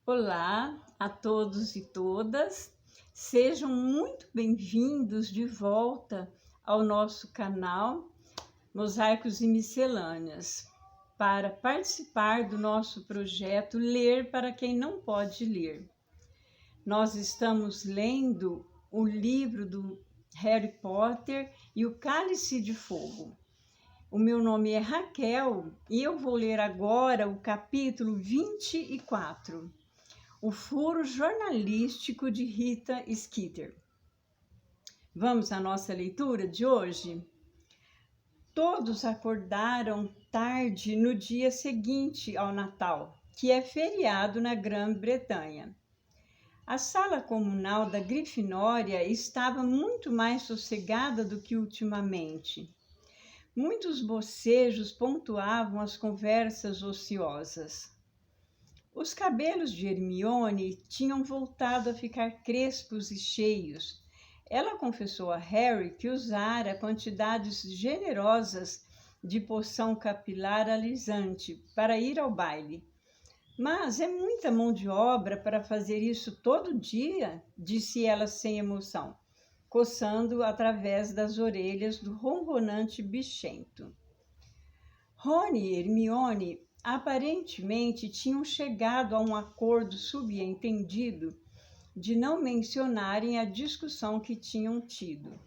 Olá a todos e todas, sejam muito bem-vindos de volta ao nosso canal Mosaicos e Miscelâneas, para participar do nosso projeto Ler para quem não pode ler. Nós estamos lendo o livro do Harry Potter e o Cálice de Fogo. O meu nome é Raquel e eu vou ler agora o capítulo 24. O furo jornalístico de Rita Skeeter. Vamos à nossa leitura de hoje? Todos acordaram tarde no dia seguinte ao Natal, que é feriado na Grã-Bretanha. A sala comunal da Grifinória estava muito mais sossegada do que ultimamente. Muitos bocejos pontuavam as conversas ociosas. Os cabelos de Hermione tinham voltado a ficar crespos e cheios. Ela confessou a Harry que usara quantidades generosas de poção capilar alisante para ir ao baile. Mas é muita mão de obra para fazer isso todo dia, disse ela sem emoção, coçando através das orelhas do ronronante bichento. Rony e Hermione aparentemente tinham chegado a um acordo subentendido de não mencionarem a discussão que tinham tido.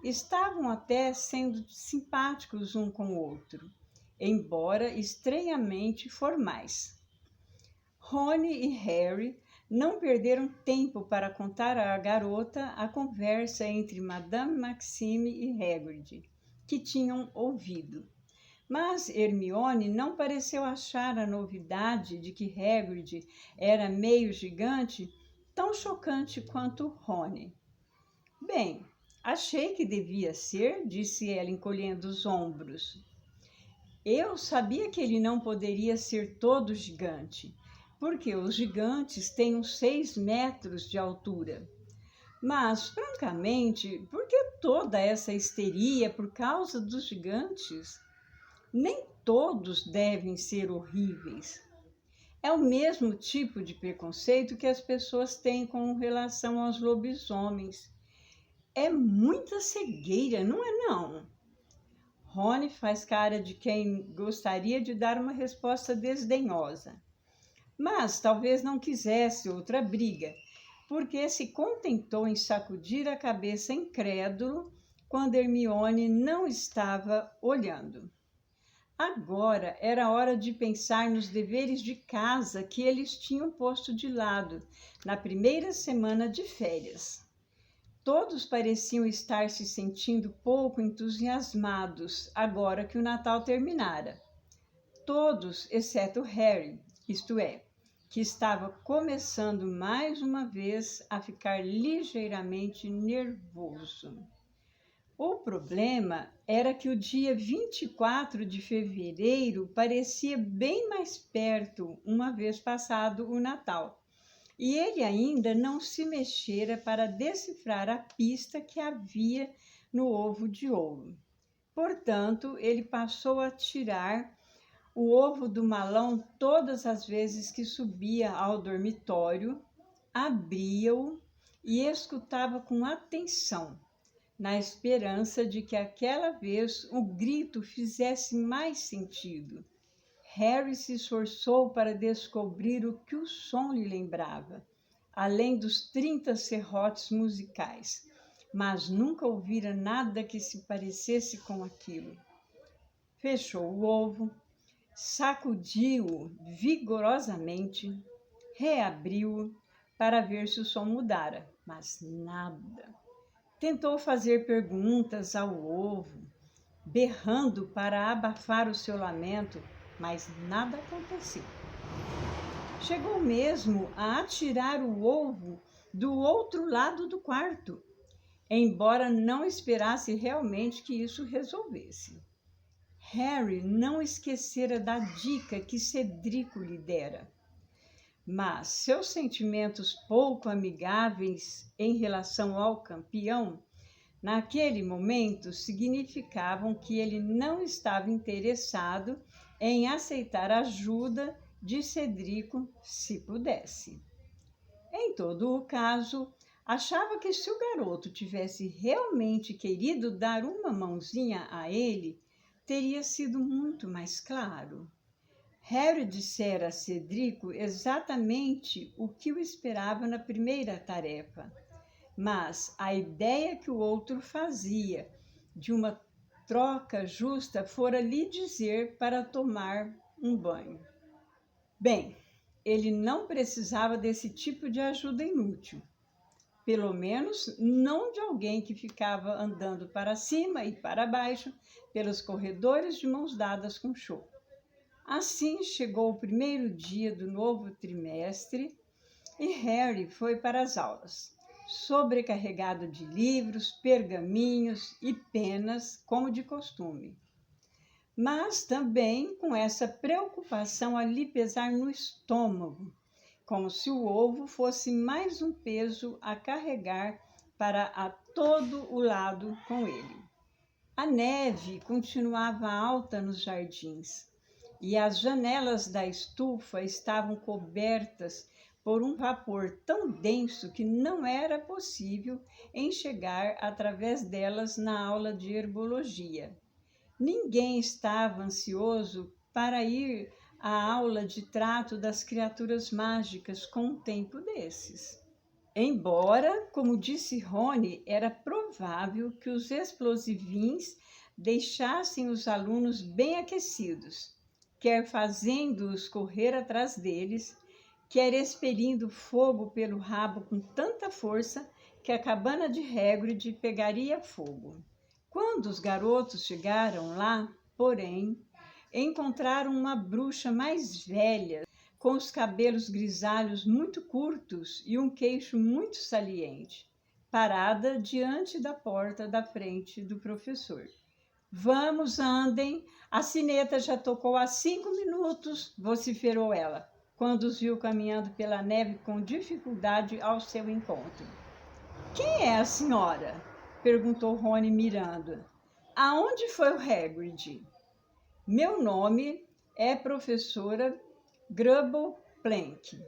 Estavam até sendo simpáticos um com o outro, embora estranhamente formais. Rony e Harry não perderam tempo para contar à garota a conversa entre Madame Maxime e Hagrid, que tinham ouvido. Mas Hermione não pareceu achar a novidade de que Hagrid era meio gigante tão chocante quanto Rony. Bem, achei que devia ser, disse ela encolhendo os ombros. Eu sabia que ele não poderia ser todo gigante, porque os gigantes têm uns 6 metros de altura. Mas, francamente, por que toda essa histeria por causa dos gigantes? Nem todos devem ser horríveis. É o mesmo tipo de preconceito que as pessoas têm com relação aos lobisomens. É muita cegueira, não é não? Rony faz cara de quem gostaria de dar uma resposta desdenhosa. Mas talvez não quisesse outra briga, porque se contentou em sacudir a cabeça incrédulo quando Hermione não estava olhando. Agora era hora de pensar nos deveres de casa que eles tinham posto de lado na primeira semana de férias. Todos pareciam estar se sentindo pouco entusiasmados agora que o Natal terminara. Todos, exceto Harry, isto é, que estava começando mais uma vez a ficar ligeiramente nervoso. O problema era que o dia 24 de fevereiro parecia bem mais perto, uma vez passado o Natal, e ele ainda não se mexera para decifrar a pista que havia no ovo de ouro. Portanto, ele passou a tirar o ovo do malão todas as vezes que subia ao dormitório, abria-o e escutava com atenção, na esperança de que aquela vez o grito fizesse mais sentido. Harry se esforçou para descobrir o que o som lhe lembrava, além dos 30 serrotes musicais, mas nunca ouvira nada que se parecesse com aquilo. Fechou o ovo, sacudiu-o vigorosamente, reabriu-o para ver se o som mudara, mas nada. Tentou fazer perguntas ao ovo, berrando para abafar o seu lamento, mas nada aconteceu. Chegou mesmo a atirar o ovo do outro lado do quarto, embora não esperasse realmente que isso resolvesse. Harry não esquecera da dica que Cedrico lhe dera, mas seus sentimentos pouco amigáveis em relação ao campeão, naquele momento, significavam que ele não estava interessado em aceitar ajuda de Cedrico se pudesse. Em todo o caso, achava que se o garoto tivesse realmente querido dar uma mãozinha a ele, teria sido muito mais claro. Harry dissera a Cedrico exatamente o que o esperava na primeira tarefa, mas a ideia que o outro fazia de uma troca justa fora lhe dizer para tomar um banho. Bem, ele não precisava desse tipo de ajuda inútil. Pelo menos não de alguém que ficava andando para cima e para baixo pelos corredores de mãos dadas com Cho. Assim chegou o primeiro dia do novo trimestre e Harry foi para as aulas, sobrecarregado de livros, pergaminhos e penas, como de costume. Mas também com essa preocupação a lhe pesar no estômago, como se o ovo fosse mais um peso a carregar para a todo o lado com ele. A neve continuava alta nos jardins e as janelas da estufa estavam cobertas por um vapor tão denso que não era possível enxergar através delas na aula de herbologia. Ninguém estava ansioso para ir à aula de trato das criaturas mágicas com um tempo desses. Embora, como disse Rony, era provável que os explosivins deixassem os alunos bem aquecidos, quer fazendo-os correr atrás deles, quer expelindo fogo pelo rabo com tanta força que a cabana de Hagrid pegaria fogo. Quando os garotos chegaram lá, porém, encontraram uma bruxa mais velha, com os cabelos grisalhos muito curtos e um queixo muito saliente, parada diante da porta da frente do professor. Vamos, andem, a sineta já tocou há 5 minutos, vociferou ela, quando os viu caminhando pela neve com dificuldade ao seu encontro. Quem é a senhora? Perguntou Rony mirando. Aonde foi o Hagrid? Meu nome é professora Grubble Plank,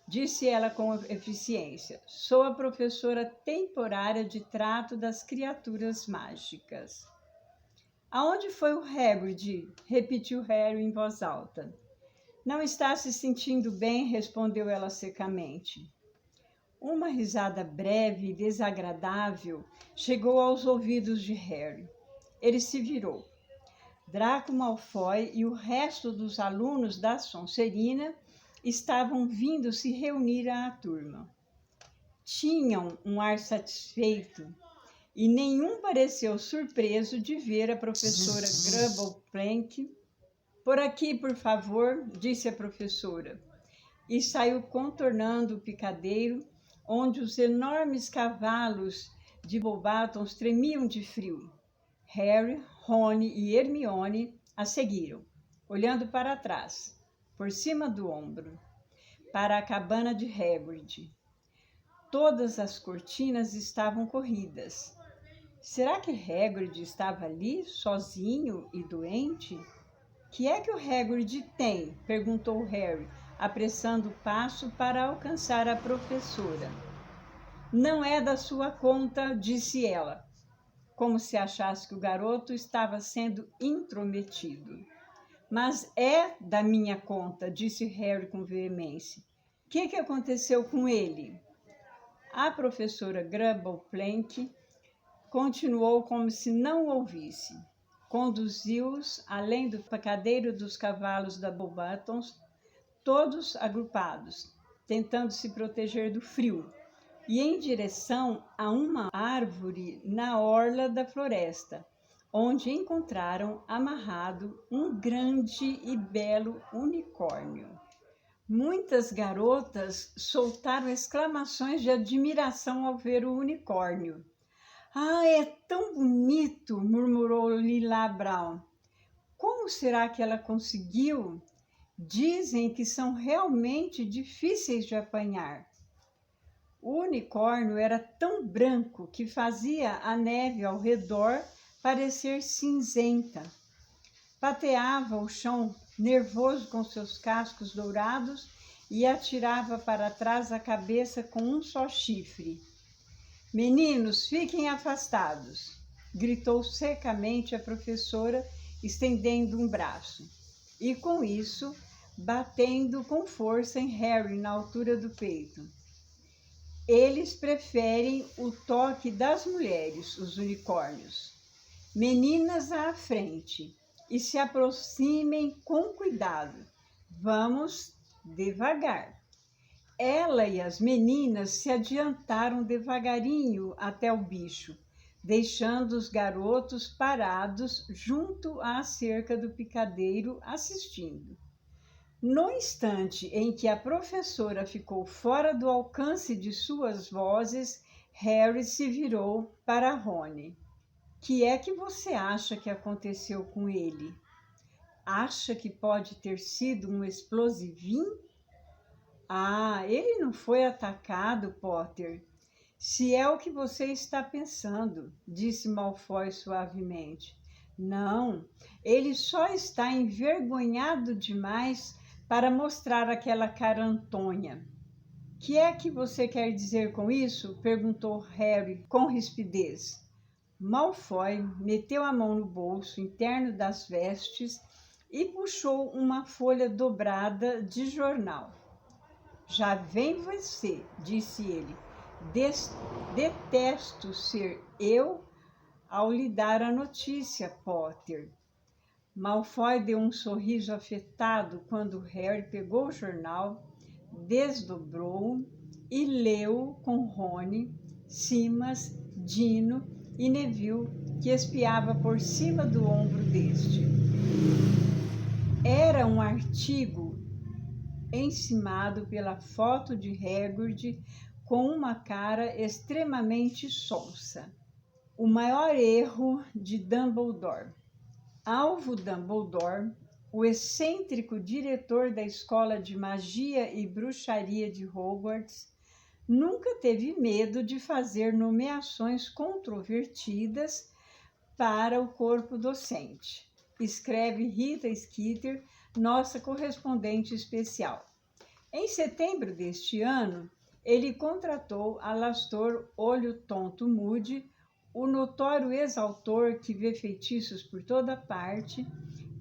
disse ela com eficiência. Sou a professora temporária de trato das criaturas mágicas. Aonde foi o Hagrid? Repetiu Harry em voz alta. Não está se sentindo bem, respondeu ela secamente. Uma risada breve e desagradável chegou aos ouvidos de Harry. Ele se virou. Draco Malfoy e o resto dos alunos da Sonserina estavam vindo se reunir à turma. Tinham um ar satisfeito e nenhum pareceu surpreso de ver a professora Grubble Plank. Por aqui, por favor, disse a professora, e saiu contornando o picadeiro, onde os enormes cavalos de Beauxbatons tremiam de frio. Harry, Rony e Hermione a seguiram, olhando para trás, por cima do ombro, para a cabana de Hagrid. Todas as cortinas estavam corridas. Será que Hagrid estava ali, sozinho e doente? Que é que o Hagrid tem? Perguntou Harry, apressando o passo para alcançar a professora. Não é da sua conta, disse ela, como se achasse que o garoto estava sendo intrometido. Mas é da minha conta, disse Harry com veemência. O que aconteceu com ele? A professora Grubble Plank continuou como se não ouvisse. Conduziu-os além do picadeiro dos cavalos da Beauxbatons, todos agrupados, tentando se proteger do frio, e em direção a uma árvore na orla da floresta, onde encontraram amarrado um grande e belo unicórnio. Muitas garotas soltaram exclamações de admiração ao ver o unicórnio. Ah, é tão bonito, murmurou Lila Brown. Como será que ela conseguiu? Dizem que são realmente difíceis de apanhar. O unicórnio era tão branco que fazia a neve ao redor parecer cinzenta. Pateava o chão nervoso com seus cascos dourados, e atirava para trás a cabeça com um só chifre. Meninos, fiquem afastados, gritou secamente a professora, estendendo um braço. E com isso, batendo com força em Harry na altura do peito. Eles preferem o toque das mulheres, os unicórnios. Meninas à frente e se aproximem com cuidado. Vamos devagar. Ela e as meninas se adiantaram devagarinho até o bicho, deixando os garotos parados junto à cerca do picadeiro assistindo. No instante em que a professora ficou fora do alcance de suas vozes, Harry se virou para Rony. Que é que você acha que aconteceu com ele? Acha que pode ter sido um explosivinho? Ah, ele não foi atacado, Potter. Se é o que você está pensando, disse Malfoy suavemente. Não, ele só está envergonhado demais para mostrar aquela cara antonha. Que é que você quer dizer com isso? Perguntou Harry com rispidez. Malfoy meteu a mão no bolso interno das vestes e puxou uma folha dobrada de jornal. Já vem você, disse ele. Detesto ser eu ao lhe dar a notícia, Potter. Malfoy deu um sorriso afetado quando Harry pegou o jornal, desdobrou-o e leu com Rony, Simas, Dino e Neville, que espiava por cima do ombro deste. Era um artigo encimado pela foto de Hagrid com uma cara extremamente sonsa. O maior erro de Dumbledore. Alvo Dumbledore, o excêntrico diretor da Escola de Magia e Bruxaria de Hogwarts, nunca teve medo de fazer nomeações controvertidas para o corpo docente, escreve Rita Skeeter, nossa correspondente especial. Em setembro deste ano, ele contratou Alastor Olho Tonto Moody, o notório exautor que vê feitiços por toda parte,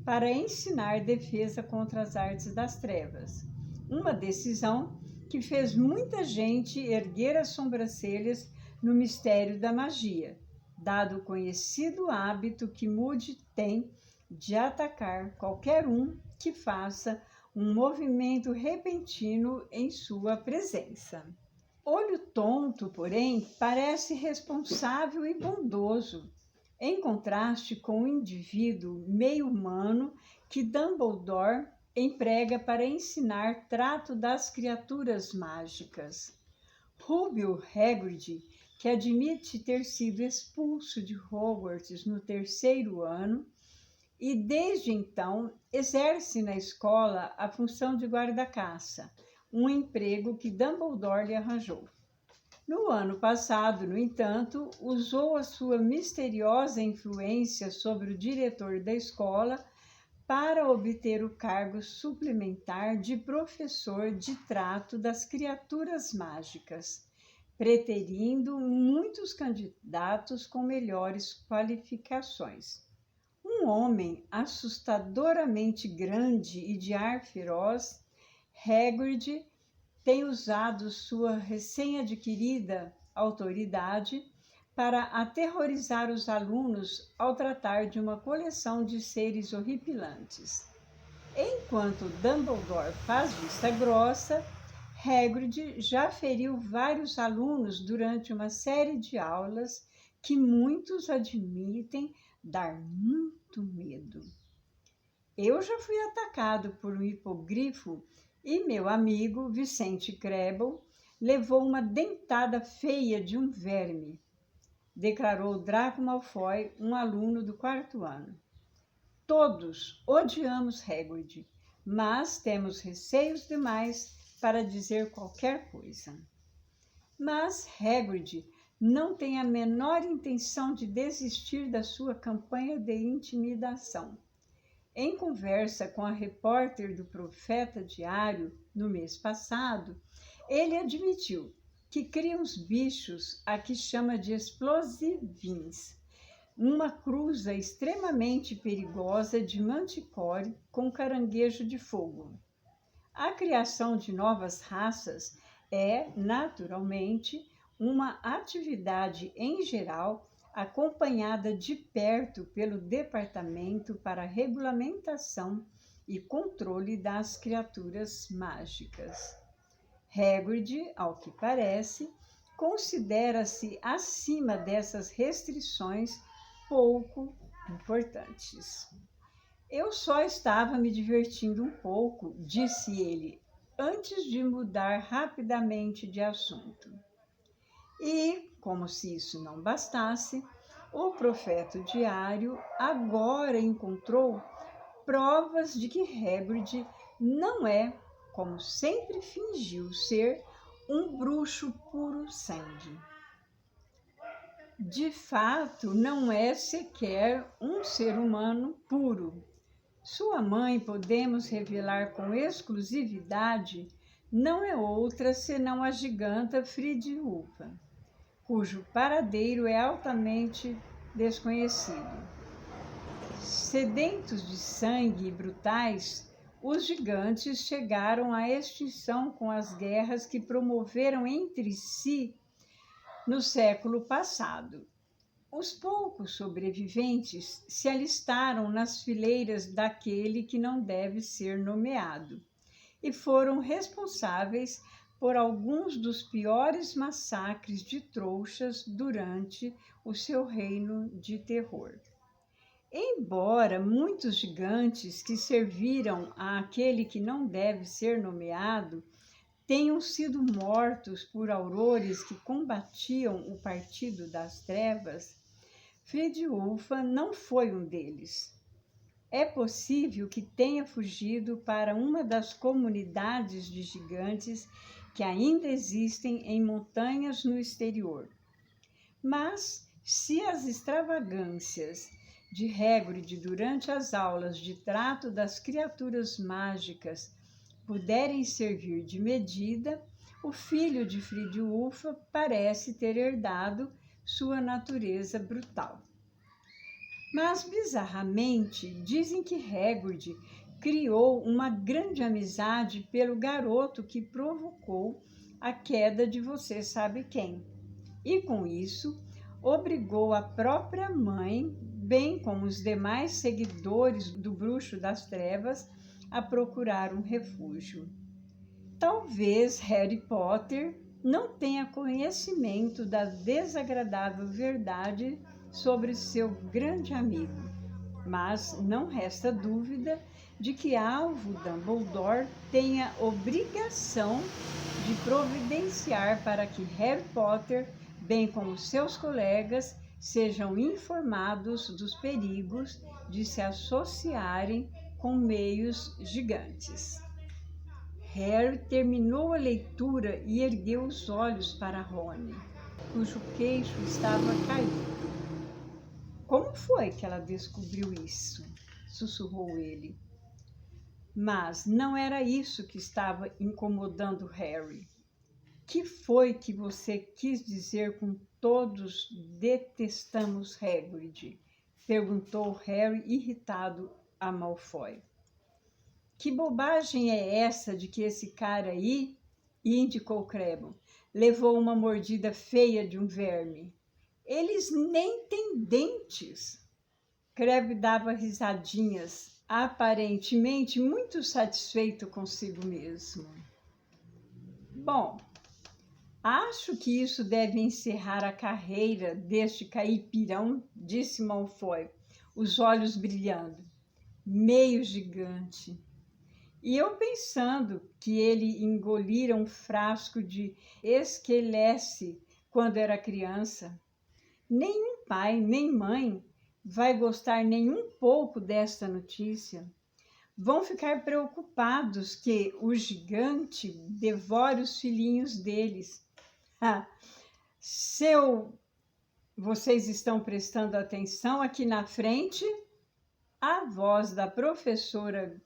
para ensinar defesa contra as artes das trevas. Uma decisão que fez muita gente erguer as sobrancelhas no mistério da magia, dado o conhecido hábito que Moody tem de atacar qualquer um que faça um movimento repentino em sua presença. Olho Tonto, porém, parece responsável e bondoso, em contraste com o indivíduo meio humano que Dumbledore emprega para ensinar trato das criaturas mágicas. Rubio Hagrid, que admite ter sido expulso de Hogwarts no 3º ano, e desde então exerce na escola a função de guarda-caça, um emprego que Dumbledore lhe arranjou. No ano passado, no entanto, usou a sua misteriosa influência sobre o diretor da escola para obter o cargo suplementar de professor de trato das criaturas mágicas, preterindo muitos candidatos com melhores qualificações. Um homem assustadoramente grande e de ar feroz, Hagrid tem usado sua recém-adquirida autoridade para aterrorizar os alunos ao tratar de uma coleção de seres horripilantes. Enquanto Dumbledore faz vista grossa, Hagrid já feriu vários alunos durante uma série de aulas que muitos admitem dar muito medo. Eu já fui atacado por um hipogrifo e meu amigo Vicente Crabbe levou uma dentada feia de um verme, declarou Draco Malfoy, um aluno do 4º ano. Todos odiamos Hagrid, mas temos receios demais para dizer qualquer coisa. Mas Hagrid não tem a menor intenção de desistir da sua campanha de intimidação. em conversa com a repórter do Profeta Diário no mês passado, ele admitiu que cria uns bichos a que chama de explosivins, uma cruza extremamente perigosa de manticore com caranguejo de fogo. A criação de novas raças é, naturalmente, uma atividade em geral acompanhada de perto pelo Departamento para Regulamentação e Controle das Criaturas Mágicas. Hagrid, ao que parece, considera-se acima dessas restrições pouco importantes. Eu só estava me divertindo um pouco, disse ele, antes de mudar rapidamente de assunto. E, como se isso não bastasse, o Profeta Diário agora encontrou provas de que Hagrid não é, como sempre fingiu ser, um bruxo puro sangue. De fato, não é sequer um ser humano puro. Sua mãe, podemos revelar com exclusividade, não é outra senão a giganta Fridulfa, cujo paradeiro é altamente desconhecido. Sedentos de sangue e brutais, os gigantes chegaram à extinção com as guerras que promoveram entre si no século passado. Os poucos sobreviventes se alistaram nas fileiras daquele que não deve ser nomeado e foram responsáveis por alguns dos piores massacres de trouxas durante o seu reino de terror. Embora muitos gigantes que serviram àquele que não deve ser nomeado tenham sido mortos por aurores que combatiam o Partido das Trevas, Fridulfa não foi um deles. É possível que tenha fugido para uma das comunidades de gigantes que ainda existem em montanhas no exterior. Mas, se as extravagâncias de Hagrid durante as aulas de trato das criaturas mágicas puderem servir de medida, o filho de Fridulfa parece ter herdado sua natureza brutal. Mas, bizarramente, dizem que Hagrid criou uma grande amizade pelo garoto que provocou a queda de você sabe quem. E, com isso, obrigou a própria mãe, bem como os demais seguidores do Bruxo das Trevas, a procurar um refúgio. Talvez Harry Potter não tenha conhecimento da desagradável verdade sobre seu grande amigo, mas não resta dúvida de que Alvo Dumbledore tenha obrigação de providenciar para que Harry Potter, bem como seus colegas, sejam informados dos perigos de se associarem com meios gigantes. Harry terminou a leitura e ergueu os olhos para Rony, cujo queixo estava caído. Como foi que ela descobriu isso? Sussurrou ele. Mas não era isso que estava incomodando Harry. Que foi que você quis dizer com todos detestamos Hagrid? Perguntou Harry, irritado a Malfoy. Que bobagem é essa de que esse cara aí, indicou Crabbe, levou uma mordida feia de um verme? Eles nem têm dentes. Crabbe dava risadinhas, aparentemente muito satisfeito consigo mesmo. Bom, acho que isso deve encerrar a carreira deste caipirão, disse Malfoy, os olhos brilhando. Meio gigante. E eu pensando que ele engolira um frasco de esquelece quando era criança. Nenhum pai, nem mãe vai gostar nem um pouco desta notícia. Vão ficar preocupados que o gigante devore os filhinhos deles. Vocês estão prestando atenção aqui na frente? A voz da professora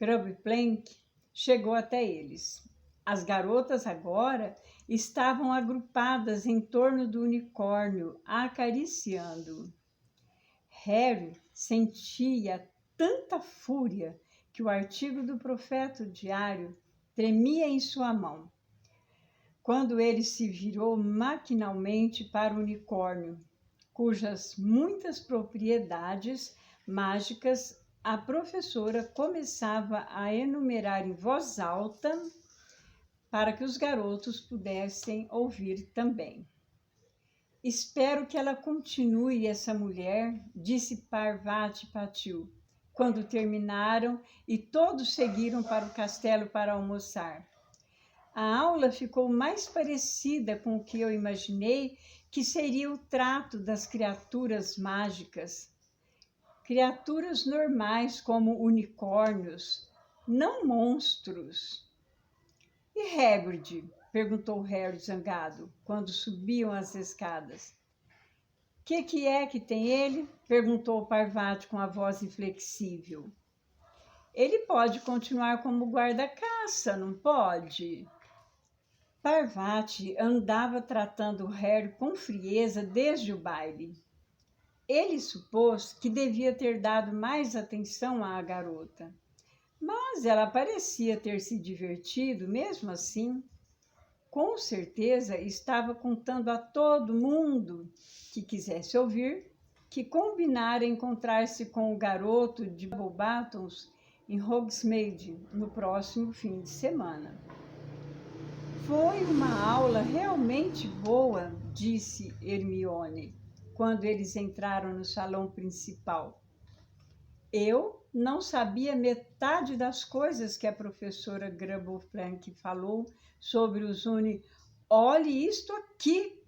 Grubplank chegou até eles. As garotas agora estavam agrupadas em torno do unicórnio, acariciando-o. Harry sentia tanta fúria que o artigo do profeta diário tremia em sua mão. Quando ele se virou maquinalmente para o unicórnio, cujas muitas propriedades mágicas a professora começava a enumerar em voz alta para que os garotos pudessem ouvir também. Espero que ela continue, essa mulher, disse Parvati Patil, quando terminaram e todos seguiram para o castelo para almoçar. A aula ficou mais parecida com o que eu imaginei que seria o trato das criaturas mágicas. Criaturas normais como unicórnios, não monstros. E Hagrid? Perguntou Harry zangado, quando subiam as escadas. Que é que tem ele? Perguntou Parvati com a voz inflexível. Ele pode continuar como guarda-caça, não pode? Parvati andava tratando Harry com frieza desde o baile. Ele supôs que devia ter dado mais atenção à garota, mas ela parecia ter se divertido mesmo assim. Com certeza estava contando a todo mundo que quisesse ouvir que combinara encontrar-se com o garoto de Bobatons em Hogsmeade no próximo fim de semana. Foi uma aula realmente boa, disse Hermione, quando eles entraram no salão principal. Eu não sabia metade das coisas que a professora Grubplank falou sobre os Olhe isto aqui,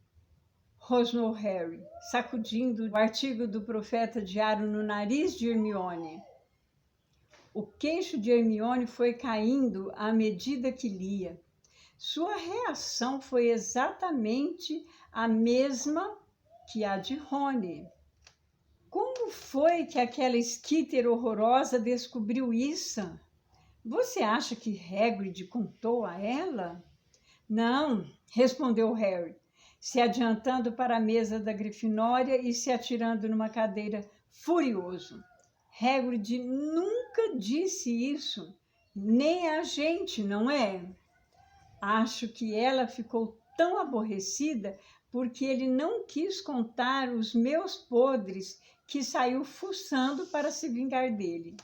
rosnou Harry, sacudindo o artigo do profeta diário no nariz de Hermione. O queixo de Hermione foi caindo à medida que lia. Sua reação foi exatamente a mesma que a de Rony. Como foi que aquela Skitter horrorosa descobriu isso? Você acha que Hagrid contou a ela? Não, respondeu Harry, se adiantando para a mesa da Grifinória e se atirando numa cadeira furioso. Hagrid nunca disse isso, nem a gente, não é? Acho que ela ficou tão aborrecida porque ele não quis contar os meus podres que saiu fuçando para se vingar dele.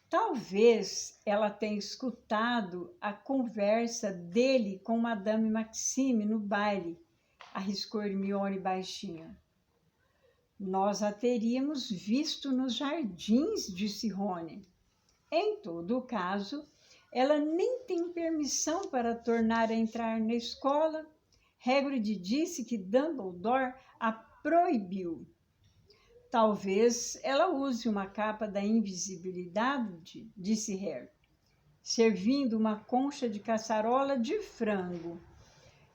Talvez ela tenha escutado a conversa dele com Madame Maxime no baile, arriscou Hermione baixinha. Nós a teríamos visto nos jardins, disse Rony. Em todo caso, ela nem tem permissão para tornar a entrar na escola. Hagrid disse que Dumbledore a proibiu. Talvez ela use uma capa da invisibilidade, disse Harry, servindo uma concha de caçarola de frango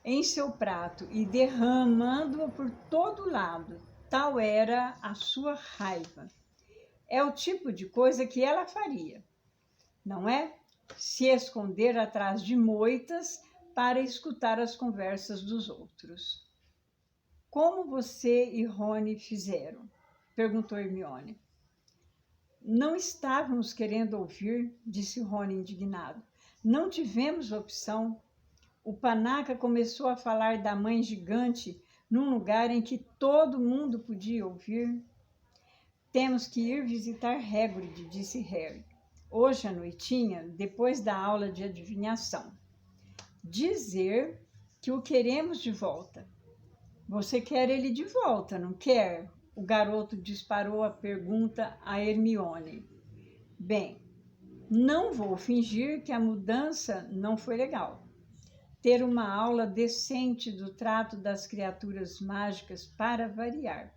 em seu prato e derramando-a por todo lado. Tal era a sua raiva. É o tipo de coisa que ela faria, não é? Se esconder atrás de moitas para escutar as conversas dos outros. Como você e Rony fizeram? Perguntou Hermione. Não estávamos querendo ouvir, disse Rony indignado. Não tivemos opção. O panaca começou a falar da mãe gigante num lugar em que todo mundo podia ouvir. Temos que ir visitar Hagrid, disse Harry. Hoje à noitinha, depois da aula de adivinhação. Dizer que o queremos de volta. Você quer ele de volta, não quer? O garoto disparou a pergunta a Hermione. Bem, não vou fingir que a mudança não foi legal. Ter uma aula decente do trato das criaturas mágicas para variar.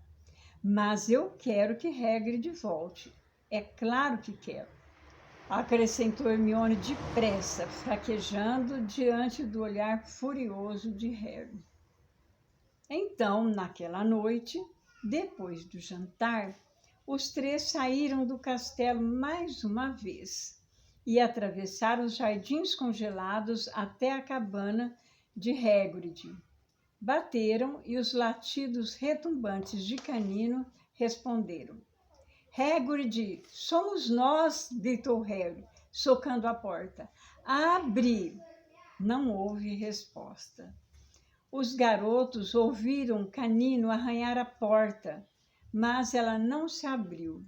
Mas eu quero que Hagrid volte. É claro que quero. Acrescentou Hermione depressa, fraquejando diante do olhar furioso de Harry. Então, naquela noite, depois do jantar, os três saíram do castelo mais uma vez e atravessaram os jardins congelados até a cabana de Hagrid. Bateram e os latidos retumbantes de Canino responderam. Hagrid, somos nós, gritou Harry, socando a porta. Abre! Não houve resposta. Os garotos ouviram Canino arranhar a porta, mas ela não se abriu.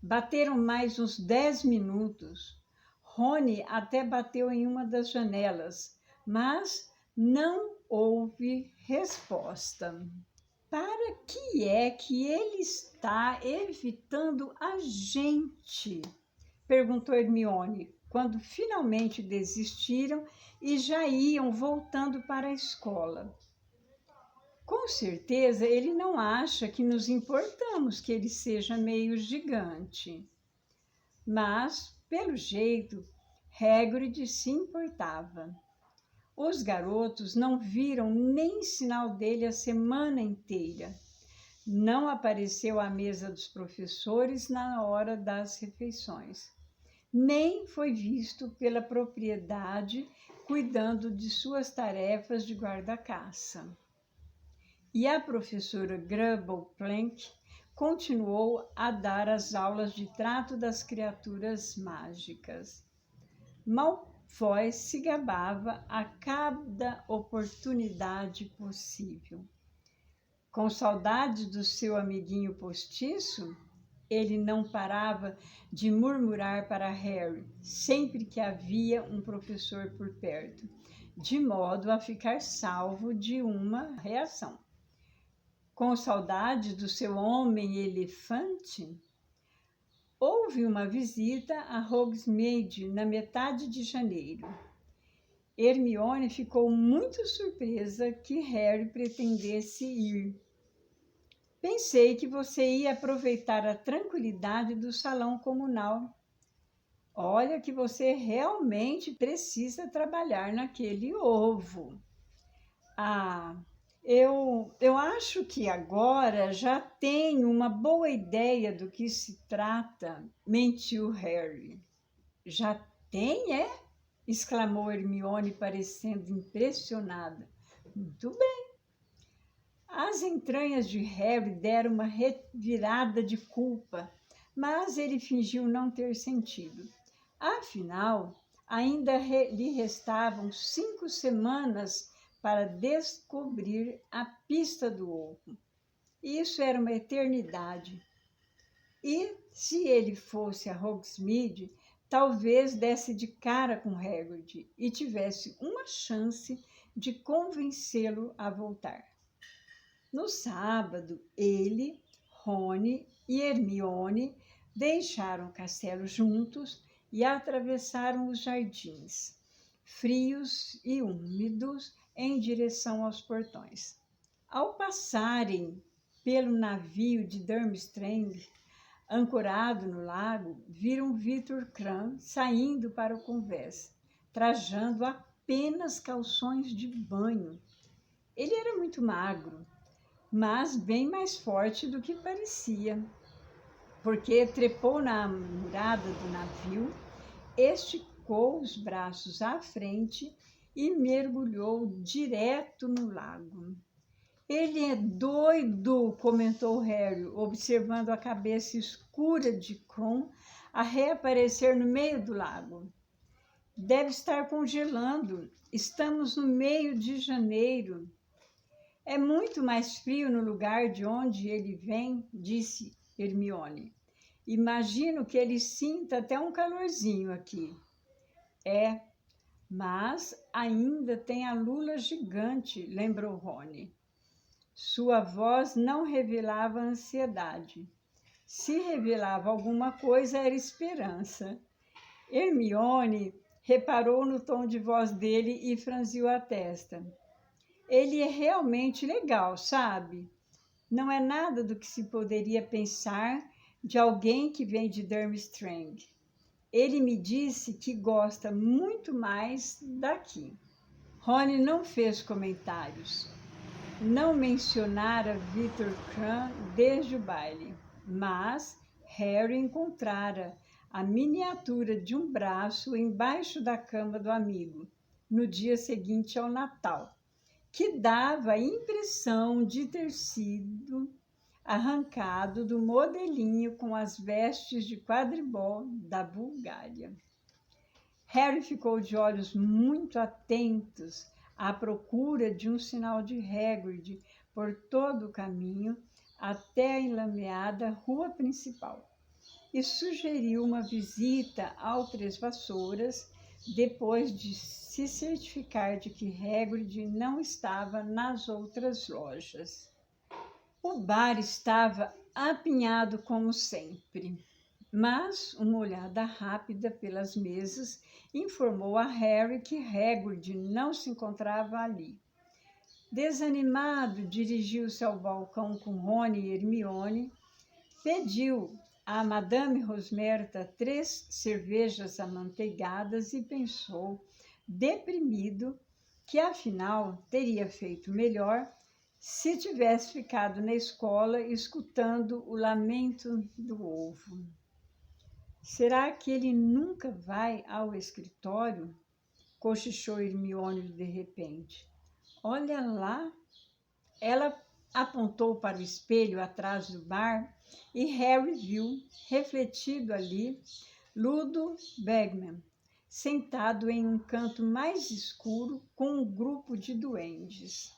Bateram mais uns 10 minutos. Rony até bateu em uma das janelas, mas não houve resposta. Para que é que ele está evitando a gente? Perguntou Hermione, quando finalmente desistiram e já iam voltando para a escola. Com certeza ele não acha que nos importamos que ele seja meio gigante. Mas, pelo jeito, Hagrid se importava. Os garotos não viram nem sinal dele a semana inteira. Não apareceu à mesa dos professores na hora das refeições. Nem foi visto pela propriedade cuidando de suas tarefas de guarda-caça. E a professora Grubble Plank continuou a dar as aulas de trato das criaturas mágicas. Malfoy se gabava a cada oportunidade possível. Com saudade do seu amiguinho postiço, ele não parava de murmurar para Harry sempre que havia um professor por perto, de modo a ficar salvo de uma reação. Com saudade do seu homem-elefante, houve uma visita a Hogsmeade na metade de janeiro. Hermione ficou muito surpresa que Harry pretendesse ir. Pensei que você ia aproveitar a tranquilidade do salão comunal. Olha que você realmente precisa trabalhar naquele ovo. Eu acho que agora já tenho uma boa ideia do que se trata, mentiu Harry. Já tem, é? Exclamou Hermione, parecendo impressionada. Muito bem. As entranhas de Harry deram uma revirada de culpa, mas ele fingiu não ter sentido. Afinal, ainda lhe restavam 5 semanas para descobrir a pista do ovo. Isso era uma eternidade. E, se ele fosse a Hogsmeade, talvez desse de cara com Hagrid e tivesse uma chance de convencê-lo a voltar. No sábado, ele, Rony e Hermione deixaram o castelo juntos e atravessaram os jardins, frios e úmidos, em direção aos portões. Ao passarem pelo navio de Durmstrang, ancorado no lago, viram Victor Krum saindo para o convés, trajando apenas calções de banho. Ele era muito magro, mas bem mais forte do que parecia, porque trepou na murada do navio, esticou os braços à frente e mergulhou direto no lago. Ele é doido, comentou Harry, observando a cabeça escura de Krum a reaparecer no meio do lago. Deve estar congelando. Estamos no meio de janeiro. É muito mais frio no lugar de onde ele vem, disse Hermione. Imagino que ele sinta até um calorzinho aqui. É, mas ainda tem a lula gigante, lembrou Rony. Sua voz não revelava ansiedade. Se revelava alguma coisa, era esperança. Hermione reparou no tom de voz dele e franziu a testa. Ele é realmente legal, sabe? Não é nada do que se poderia pensar de alguém que vem de Durmstrang. Ele me disse que gosta muito mais daqui. Rony não fez comentários. Não mencionara Victor Krum desde o baile. mas Harry encontrara a miniatura de um braço embaixo da cama do amigo, no dia seguinte ao Natal, que dava a impressão de ter sido arrancado do modelinho com as vestes de quadribol da Bulgária. Harry ficou de olhos muito atentos à procura de um sinal de Hagrid por todo o caminho até a enlameada rua principal e sugeriu uma visita ao Três Vassouras depois de se certificar de que Hagrid não estava nas outras lojas. O bar estava apinhado como sempre, mas uma olhada rápida pelas mesas informou a Harry que Hagrid não se encontrava ali. Desanimado, dirigiu-se ao balcão com Rony e Hermione, pediu a Madame Rosmerta 3 cervejas amanteigadas e pensou, deprimido, que afinal teria feito melhor se tivesse ficado na escola escutando o lamento do ovo. Será que ele nunca vai ao escritório? Cochichou Hermione de repente. Olha lá! Ela apontou para o espelho atrás do bar e Harry viu, refletido ali, Ludo Bagman, sentado em um canto mais escuro com um grupo de duendes.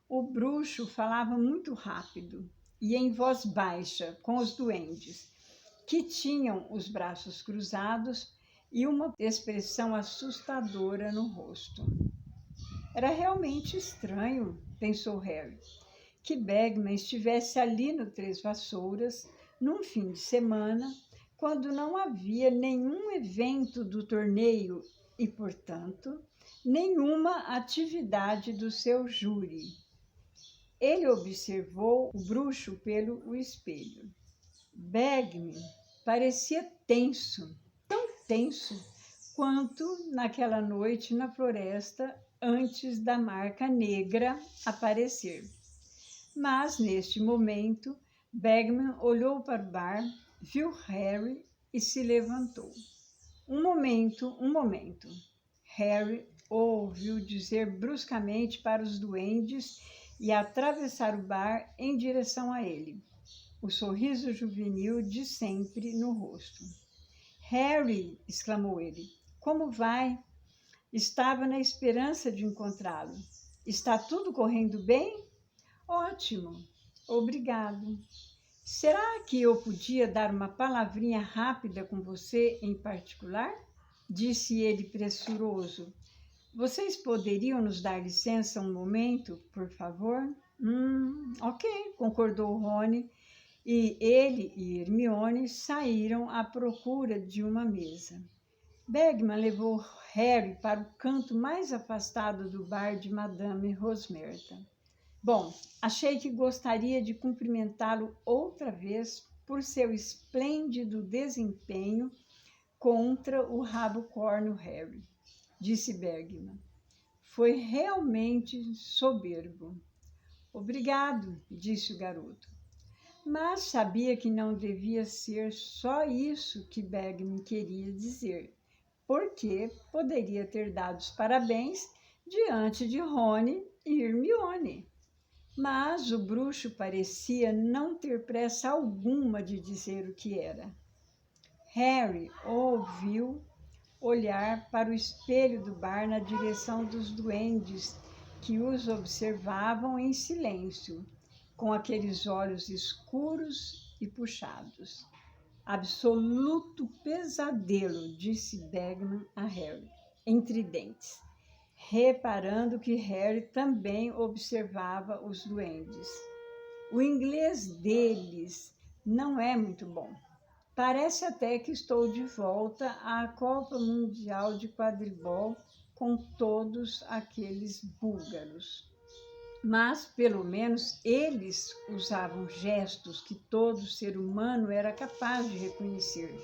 O bruxo falava muito rápido e em voz baixa com os duendes, que tinham os braços cruzados e uma expressão assustadora no rosto. Era realmente estranho, pensou Harry, que Bagman estivesse ali no Três Vassouras, num fim de semana, quando não havia nenhum evento do torneio e, portanto, nenhuma atividade do seu júri. Ele observou o bruxo pelo espelho. Bagman parecia tenso, tão tenso quanto naquela noite na floresta antes da marca negra aparecer. Mas, neste momento, Bagman olhou para o bar, viu Harry e se levantou. Um momento. Harry ouviu dizer bruscamente para os duendes e atravessar o bar em direção a ele, o sorriso juvenil de sempre no rosto. Harry, exclamou ele, como vai? Estava na esperança de encontrá-lo. Está tudo correndo bem? Ótimo, obrigado. Será que eu podia dar uma palavrinha rápida com você em particular? Disse ele pressuroso. Vocês poderiam nos dar licença um momento, por favor? Ok, concordou Rony, e ele e Hermione saíram à procura de uma mesa. Bagman levou Harry para o canto mais afastado do bar de Madame Rosmerta. Bom, achei que gostaria de cumprimentá-lo outra vez por seu esplêndido desempenho contra o rabo-córneo Harry, disse Bagman. Foi realmente soberbo. Obrigado, disse o garoto. Mas sabia que não devia ser só isso que Bagman queria dizer, porque poderia ter dado os parabéns diante de Rony e Hermione. Mas o bruxo parecia não ter pressa alguma de dizer o que era. Harry ouviu olhar para o espelho do bar na direção dos duendes que os observavam em silêncio, com aqueles olhos escuros e puxados. Absoluto pesadelo, disse Bagman a Harry, entre dentes, reparando que Harry também observava os duendes. O inglês deles não é muito bom. Parece até que estou de volta à Copa Mundial de Quadribol com todos aqueles búlgaros. Mas, pelo menos, eles usavam gestos que todo ser humano era capaz de reconhecer.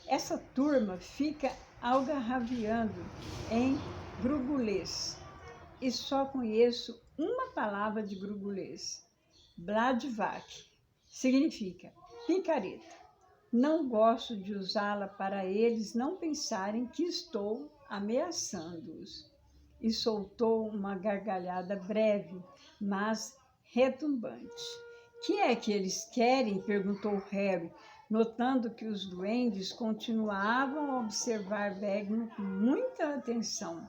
Essa turma fica algarrabiando em grugulês, e só conheço uma palavra de grugulês. Bladvac significa picareta. Não gosto de usá-la para eles não pensarem que estou ameaçando-os. E soltou uma gargalhada breve, mas retumbante. Que é que eles querem? Perguntou Harry, notando que os duendes continuavam a observar Bagman com muita atenção.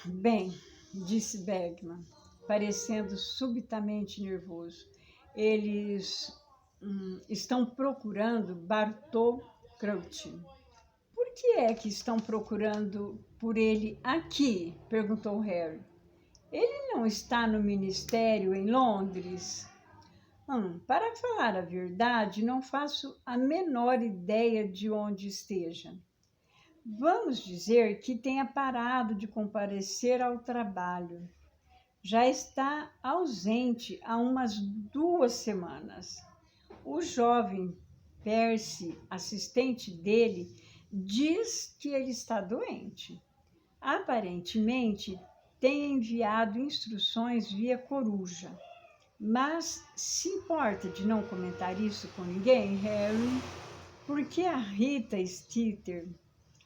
Bem, disse Bagman, parecendo subitamente nervoso. Eles estão procurando Bartol Crouch. Por que é que estão procurando por ele aqui? Perguntou Harry. Ele não está no ministério em Londres? Para falar a verdade, não faço a menor ideia de onde esteja. Vamos dizer que tenha parado de comparecer ao trabalho. Já está ausente há umas 2 semanas. O jovem Percy, assistente dele, diz que ele está doente. Aparentemente, tem enviado instruções via coruja. Mas se importa de não comentar isso com ninguém, Harry? Porque a Rita Skeeter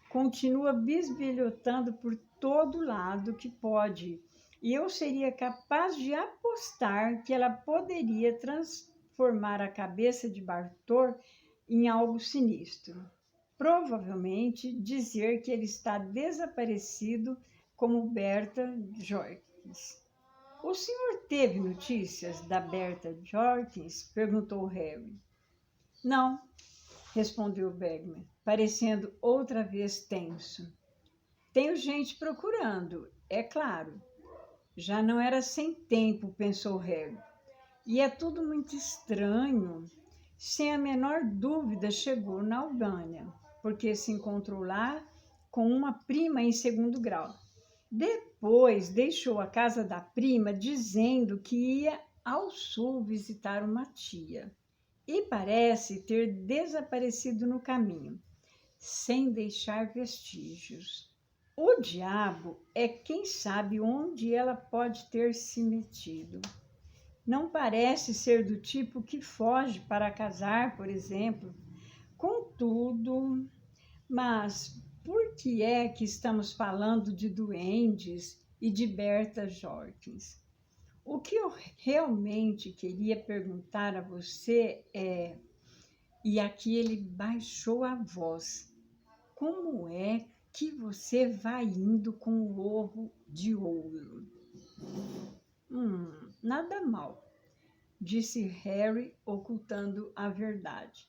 continua bisbilhotando por todo lado que pode, e eu seria capaz de apostar que ela poderia transformar a cabeça de Bartor em algo sinistro. Provavelmente dizer que ele está desaparecido como Berta Jorkins. O senhor teve notícias da Berta Jorkins? Perguntou Harry. Não, respondeu Bagman, parecendo outra vez tenso. Tenho gente procurando, é claro. Já não era sem tempo, pensou Harry. E é tudo muito estranho. Sem a menor dúvida, chegou na Albânia, porque se encontrou lá com uma prima em 2º grau. Depois deixou a casa da prima dizendo que ia ao sul visitar uma tia. E parece ter desaparecido no caminho, sem deixar vestígios. O diabo é quem sabe onde ela pode ter se metido. Não parece ser do tipo que foge para casar, por exemplo. Contudo, mas por que é que estamos falando de duendes e de Berta Jorkins? O que eu realmente queria perguntar a você é, e aqui ele baixou a voz, como é que você vai indo com o ovo de ouro? Nada mal, disse Harry, ocultando a verdade.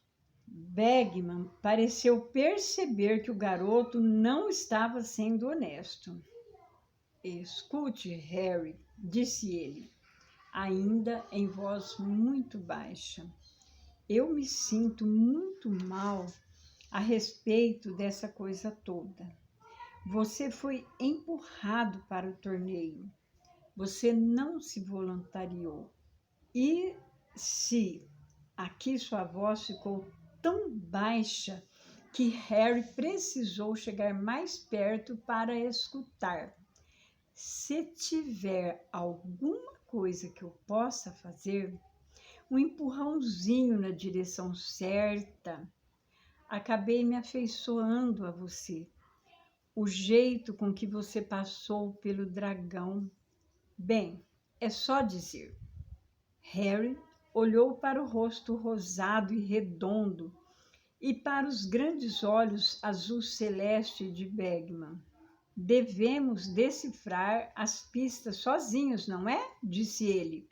Bagman pareceu perceber que o garoto não estava sendo honesto. Escute, Harry, disse ele, ainda em voz muito baixa. Eu me sinto muito mal a respeito dessa coisa toda. Você foi empurrado para o torneio. Você não se voluntariou. E se aqui sua voz ficou tão baixa que Harry precisou chegar mais perto para escutar. Se tiver alguma coisa que eu possa fazer, um empurrãozinho na direção certa, acabei me afeiçoando a você. O jeito com que você passou pelo dragão. Bem, é só dizer. Harry olhou para o rosto rosado e redondo e para os grandes olhos azul celeste de Bagman. Devemos decifrar as pistas sozinhos, não é? Disse ele,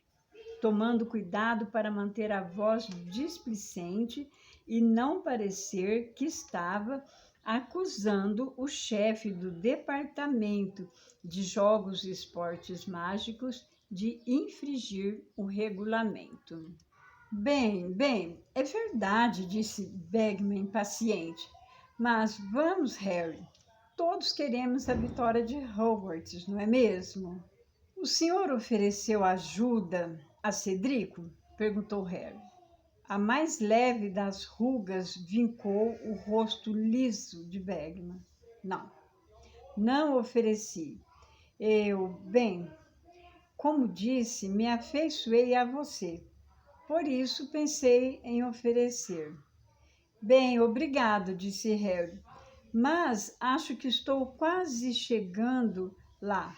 tomando cuidado para manter a voz displicente e não parecer que estava acusando o chefe do departamento de jogos e esportes mágicos de infringir o regulamento. Bem, é verdade, disse Bagman impaciente. Mas vamos, Harry. Todos queremos a vitória de Hogwarts, não é mesmo? O senhor ofereceu ajuda a Cedrico? Perguntou Harry. A mais leve das rugas vincou o rosto liso de Bagman. Não ofereci. Como disse, me afeiçoei a você. Por isso pensei em oferecer. Bem, obrigado, disse Harry, mas acho que estou quase chegando lá.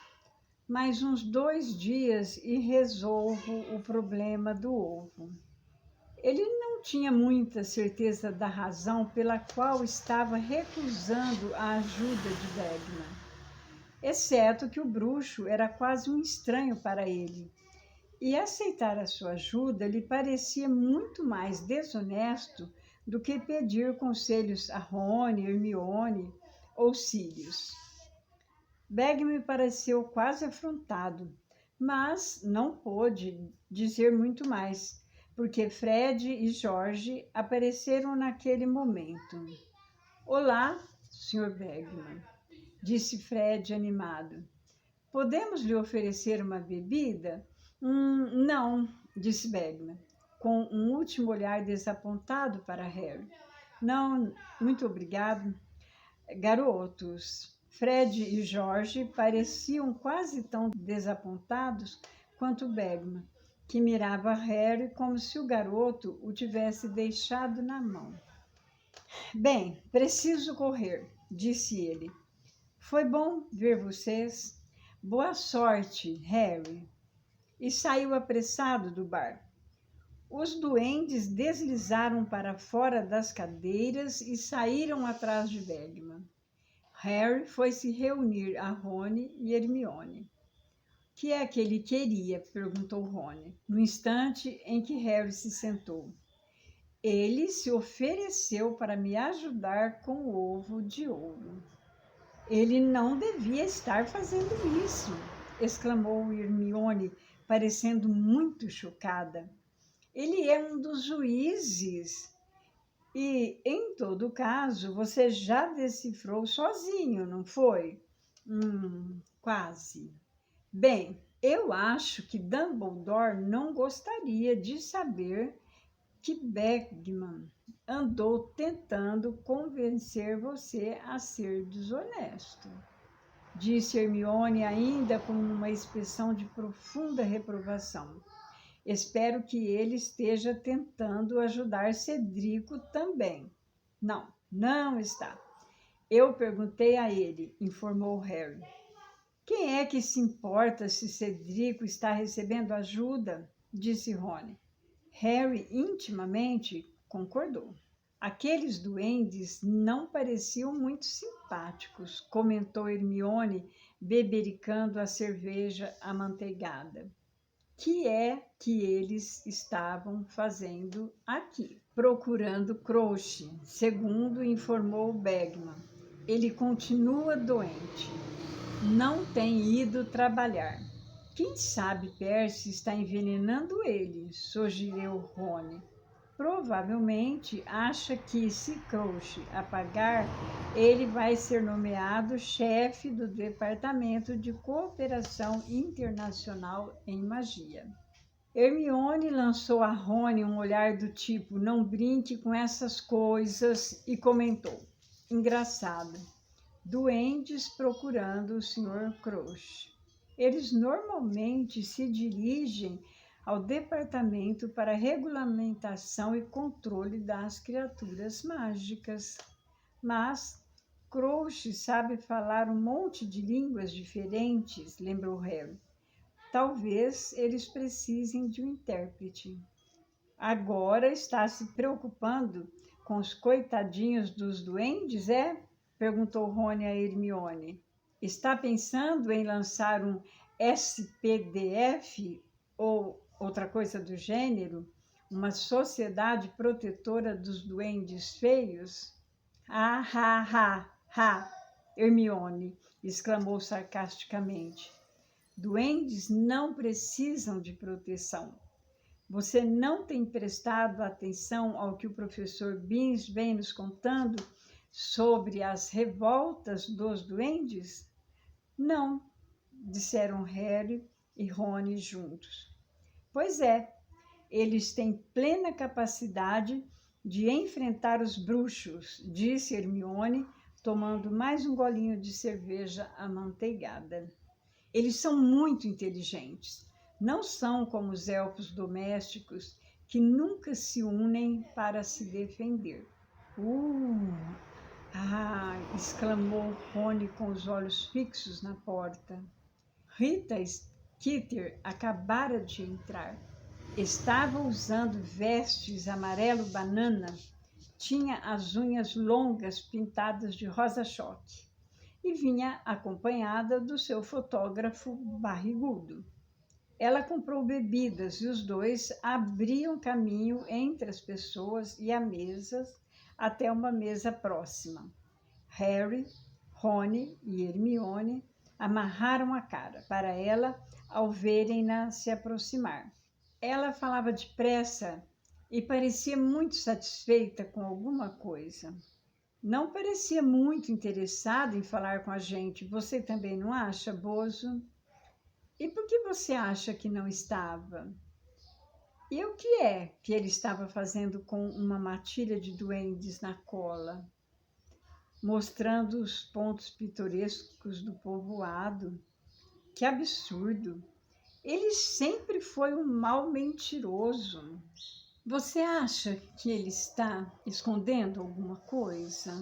Mais uns 2 dias e resolvo o problema do ovo. Ele não tinha muita certeza da razão pela qual estava recusando a ajuda de Bagman, exceto que o bruxo era quase um estranho para ele, e aceitar a sua ajuda lhe parecia muito mais desonesto do que pedir conselhos a Rony, Hermione ou Sirius. Bagman pareceu quase afrontado, mas não pôde dizer muito mais, porque Fred e George apareceram naquele momento. Olá, Sr. Bagman, disse Fred animado. Podemos lhe oferecer uma bebida? Não, disse Bagman, com um último olhar desapontado para Harry. Não, muito obrigado. Garotos, Fred e George pareciam quase tão desapontados quanto Bagman, que mirava Harry como se o garoto o tivesse deixado na mão. Bem, preciso correr, disse ele. Foi bom ver vocês. Boa sorte, Harry. E saiu apressado do bar. Os duendes deslizaram para fora das cadeiras e saíram atrás de Bagman. Harry foi se reunir a Rony e Hermione. O que é que ele queria? Perguntou Rony, no instante em que Harry se sentou. Ele se ofereceu para me ajudar com o ovo de ouro. Ele não devia estar fazendo isso, exclamou Hermione, parecendo muito chocada. Ele é um dos juízes. E, em todo caso, você já decifrou sozinho, não foi? Quase. Bem, eu acho que Dumbledore não gostaria de saber que Bagman andou tentando convencer você a ser desonesto, disse Hermione ainda com uma expressão de profunda reprovação. Espero que ele esteja tentando ajudar Cedrico também. Não, não está. Eu perguntei a ele, informou Harry. Quem é que se importa se Cedrico está recebendo ajuda? Disse Rony. Harry intimamente concordou. Aqueles duendes não pareciam muito simpáticos, comentou Hermione, bebericando a cerveja amanteigada. Que é que eles estavam fazendo aqui? Procurando Crouch, segundo informou Bagman. Ele continua doente. Não tem ido trabalhar. Quem sabe Percy está envenenando ele, sugeriu Rony. Provavelmente acha que, se Crouch apagar, ele vai ser nomeado chefe do Departamento de Cooperação Internacional em Magia. Hermione lançou a Rony um olhar do tipo, não brinque com essas coisas, e comentou, engraçado, duendes procurando o Sr. Crouch. Eles normalmente se dirigem ao Departamento para Regulamentação e Controle das Criaturas Mágicas. Mas Crouch sabe falar um monte de línguas diferentes, lembrou Harry. Talvez eles precisem de um intérprete. Agora está se preocupando com os coitadinhos dos duendes, é? Perguntou Rony a Hermione. Está pensando em lançar um SPDF ou outra coisa do gênero? Uma sociedade protetora dos duendes feios? Ah, ha, ha, ha! Hermione exclamou sarcasticamente. Duendes não precisam de proteção. Você não tem prestado atenção ao que o professor Binns vem nos contando sobre as revoltas dos duendes? Não, disseram Harry e Rony juntos. Pois é, eles têm plena capacidade de enfrentar os bruxos, disse Hermione, tomando mais um golinho de cerveja amanteigada. Eles são muito inteligentes. Não são como os elfos domésticos que nunca se unem para se defender. Exclamou Rony com os olhos fixos na porta. Rita Skeeter acabara de entrar. Estava usando vestes amarelo-banana, tinha as unhas longas pintadas de rosa-choque e vinha acompanhada do seu fotógrafo barrigudo. Ela comprou bebidas e os dois abriam caminho entre as pessoas e as mesas até uma mesa próxima. Harry, Rony e Hermione amarraram a cara para ela ao verem-na se aproximar. Ela falava depressa e parecia muito satisfeita com alguma coisa. Não parecia muito interessada em falar com a gente. Você também não acha, Bozo? E por que você acha que não estava? E o que é que ele estava fazendo com uma matilha de duendes na cola? Mostrando os pontos pitorescos do povoado. Que absurdo! Ele sempre foi um mau mentiroso. Você acha que ele está escondendo alguma coisa?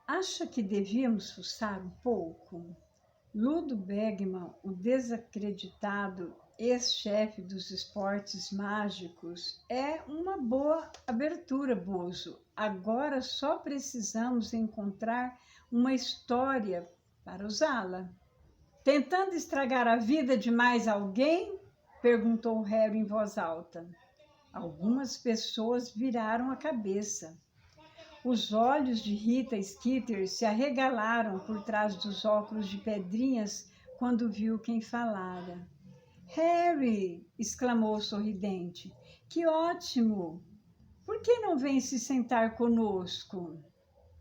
Acha que devíamos fuçar um pouco? Ludo Bagman, o desacreditado ex-chefe dos esportes mágicos, é uma boa abertura, Bozo. Agora só precisamos encontrar uma história para usá-la. Tentando estragar a vida de mais alguém? Perguntou Harry em voz alta. Algumas pessoas viraram a cabeça. Os olhos de Rita Skeeter se arregalaram por trás dos óculos de pedrinhas quando viu quem falara. Harry! Exclamou sorridente. Que ótimo! Por que não vem se sentar conosco?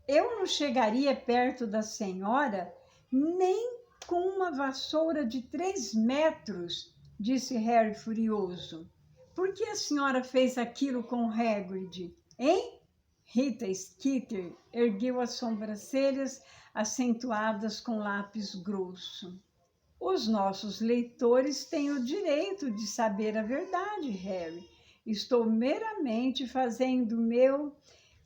Eu não chegaria perto da senhora nem com uma vassoura de 3 metros, disse Harry furioso. Por que a senhora fez aquilo com Hagrid, hein? Rita Skeeter ergueu as sobrancelhas acentuadas com lápis grosso. Os nossos leitores têm o direito de saber a verdade, Harry. Estou meramente fazendo o meu...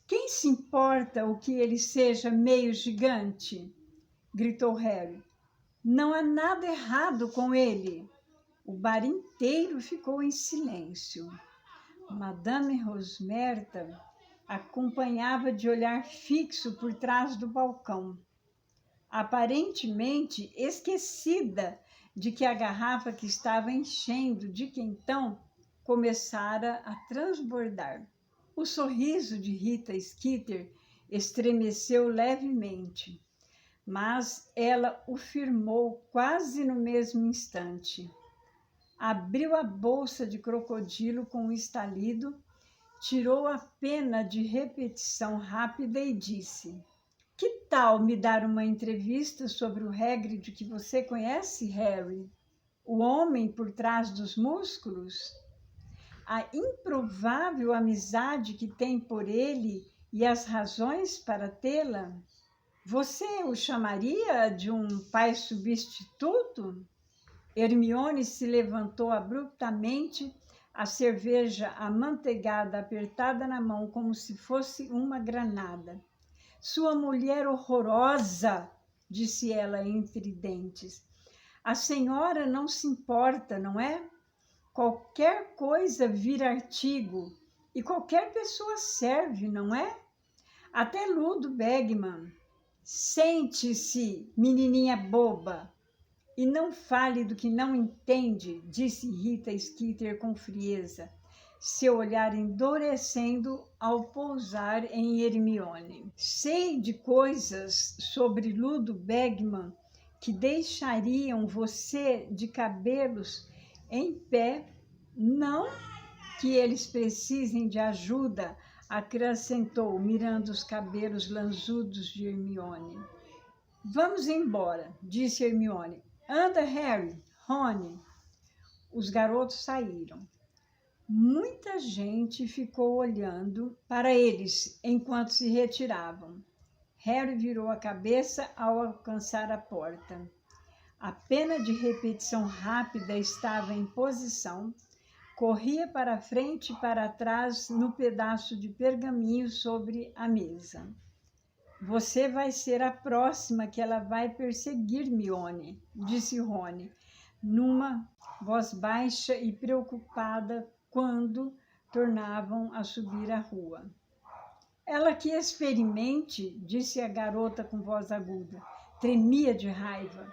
Quem se importa o que ele seja meio gigante? Gritou Harry. Não há nada errado com ele. O bar inteiro ficou em silêncio. Madame Rosmerta acompanhava de olhar fixo por trás do balcão, aparentemente esquecida de que a garrafa que estava enchendo de quentão começara a transbordar. O sorriso de Rita Skeeter estremeceu levemente, mas ela o firmou quase no mesmo instante. Abriu a bolsa de crocodilo com um estalido, tirou a pena de repetição rápida e disse: Que tal me dar uma entrevista sobre o Hagrid que você conhece, Harry? O homem por trás dos músculos? A improvável amizade que tem por ele e as razões para tê-la? Você o chamaria de um pai substituto? Hermione se levantou abruptamente, a cerveja amanteigada apertada na mão como se fosse uma granada. Sua mulher horrorosa, disse ela entre dentes. A senhora não se importa, não é? Qualquer coisa vira artigo e qualquer pessoa serve, não é? Até Ludo Bagman. Sente-se, menininha boba. E não fale do que não entende, disse Rita Skeeter com frieza, seu olhar endurecendo ao pousar em Hermione. Sei de coisas sobre Ludo Bagman que deixariam você de cabelos em pé, não que eles precisem de ajuda, acrescentou, mirando os cabelos lançudos de Hermione. Vamos embora, disse Hermione. Anda, Harry, Rony. Os garotos saíram. Muita gente ficou olhando para eles enquanto se retiravam. Harry virou a cabeça ao alcançar a porta. A pena de repetição rápida estava em posição, corria para frente e para trás no pedaço de pergaminho sobre a mesa. Você vai ser a próxima que ela vai perseguir, Mione, disse Rony, numa voz baixa e preocupada quando tornavam a subir a rua. Ela que experimente, disse a garota com voz aguda. Tremia de raiva.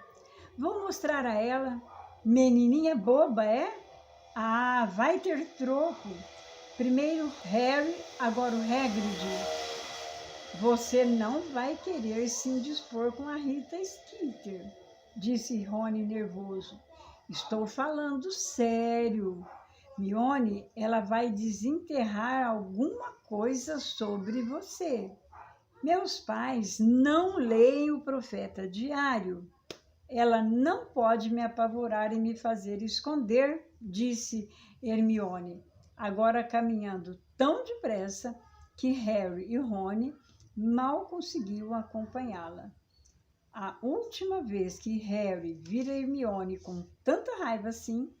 Vou mostrar a ela. Menininha boba, é? Ah, vai ter troco. Primeiro Harry, agora o Hagrid. Você não vai querer se indispor com a Rita Skeeter, disse Rony nervoso. Estou falando sério. Mione, ela vai desenterrar alguma coisa sobre você. Meus pais não leem o Profeta Diário. Ela não pode me apavorar e me fazer esconder, disse Hermione, agora caminhando tão depressa que Harry e Rony mal conseguiam acompanhá-la. A última vez que Harry vira Hermione com tanta raiva assim,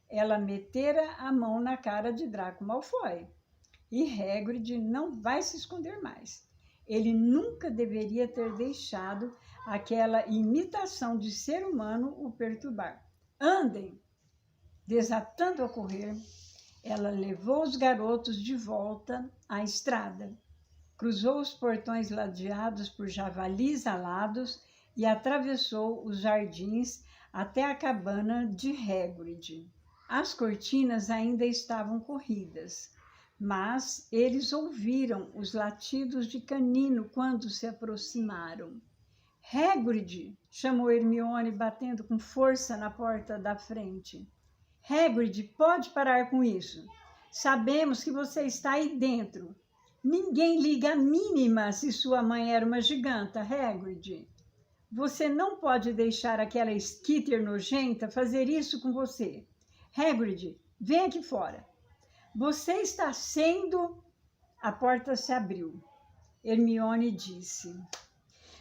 ela metera a mão na cara de Draco Malfoy. E Hagrid não vai se esconder mais. Ele nunca deveria ter deixado aquela imitação de ser humano o perturbar. Andem! Desatando a correr, ela levou os garotos de volta à estrada, cruzou os portões ladeados por javalis alados e atravessou os jardins até a cabana de Hagrid. As cortinas ainda estavam corridas, mas eles ouviram os latidos de canino quando se aproximaram. Hagrid! Chamou Hermione, batendo com força na porta da frente. Hagrid, pode parar com isso. Sabemos que você está aí dentro. Ninguém liga a mínima se sua mãe era uma giganta, Hagrid. Você não pode deixar aquela Skeeter nojenta fazer isso com você. Hagrid, vem aqui fora. Você está sendo... A porta se abriu. Hermione disse.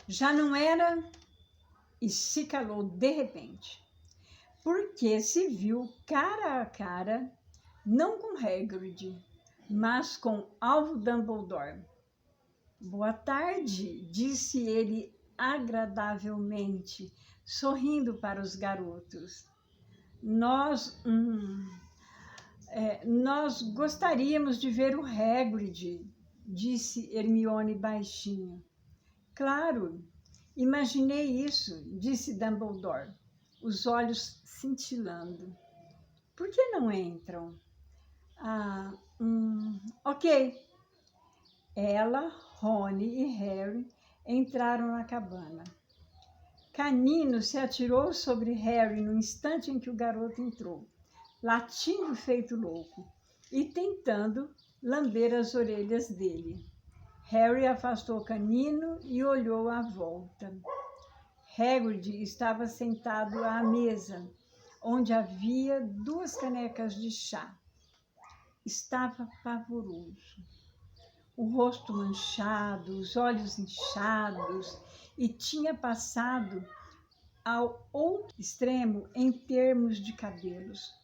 Já não era... E se calou de repente. Porque se viu cara a cara, não com Hagrid, mas com Alvo Dumbledore. Boa tarde, disse ele agradavelmente, sorrindo para os garotos. Nós gostaríamos de ver o Hagrid, disse Hermione baixinho. Claro, imaginei isso, disse Dumbledore, os olhos cintilando. Por que não entram? Ok. Ela, Rony e Harry entraram na cabana. Canino se atirou sobre Harry no instante em que o garoto entrou, latindo feito louco e tentando lamber as orelhas dele. Harry afastou Canino e olhou à volta. Hagrid estava sentado à mesa, onde havia 2 canecas de chá. Estava pavoroso. O rosto manchado, os olhos inchados, e tinha passado ao outro extremo em termos de cabelos.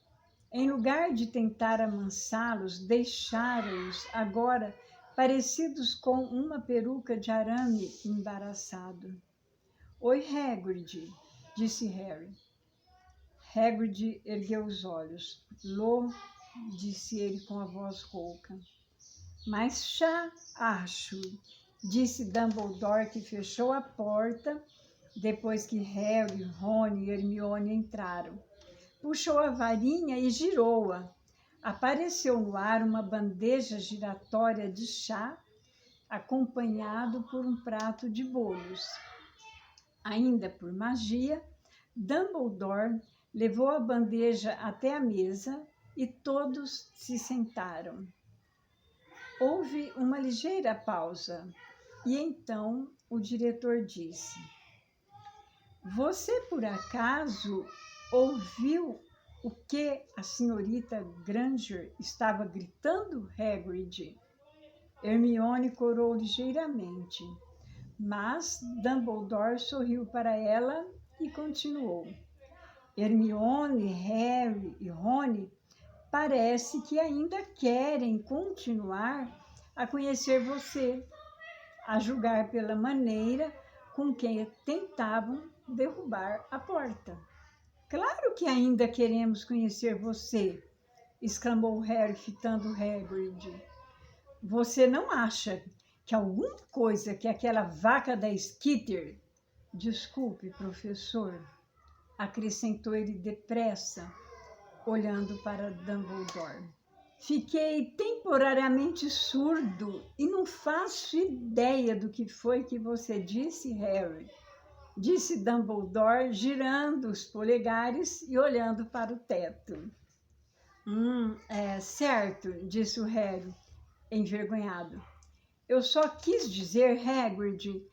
Em lugar de tentar amansá-los, deixara-os agora parecidos com uma peruca de arame embaraçado. Oi, Hagrid, disse Harry. Hagrid ergueu os olhos. Lô, disse ele com a voz rouca. Mas chá, acho, disse Dumbledore, que fechou a porta depois que Harry, Rony e Hermione entraram. Puxou a varinha e girou-a. Apareceu no ar uma bandeja giratória de chá, acompanhado por um prato de bolos. Ainda por magia, Dumbledore levou a bandeja até a mesa e todos se sentaram. Houve uma ligeira pausa e então o diretor disse: Você por acaso ouviu o que a senhorita Granger estava gritando, Hagrid? Hermione corou ligeiramente, mas Dumbledore sorriu para ela e continuou. Hermione, Harry e Rony parece que ainda querem continuar a conhecer você, a julgar pela maneira com que tentavam derrubar a porta. Claro que ainda queremos conhecer você, exclamou Harry, fitando Hagrid. Você não acha que alguma coisa que aquela vaca da Skitter... Desculpe, professor, acrescentou ele depressa, olhando para Dumbledore. Fiquei temporariamente surdo e não faço ideia do que foi que você disse, Harry, disse Dumbledore, girando os polegares e olhando para o teto. Certo, disse o Harry, envergonhado. Eu só quis dizer, Hagrid,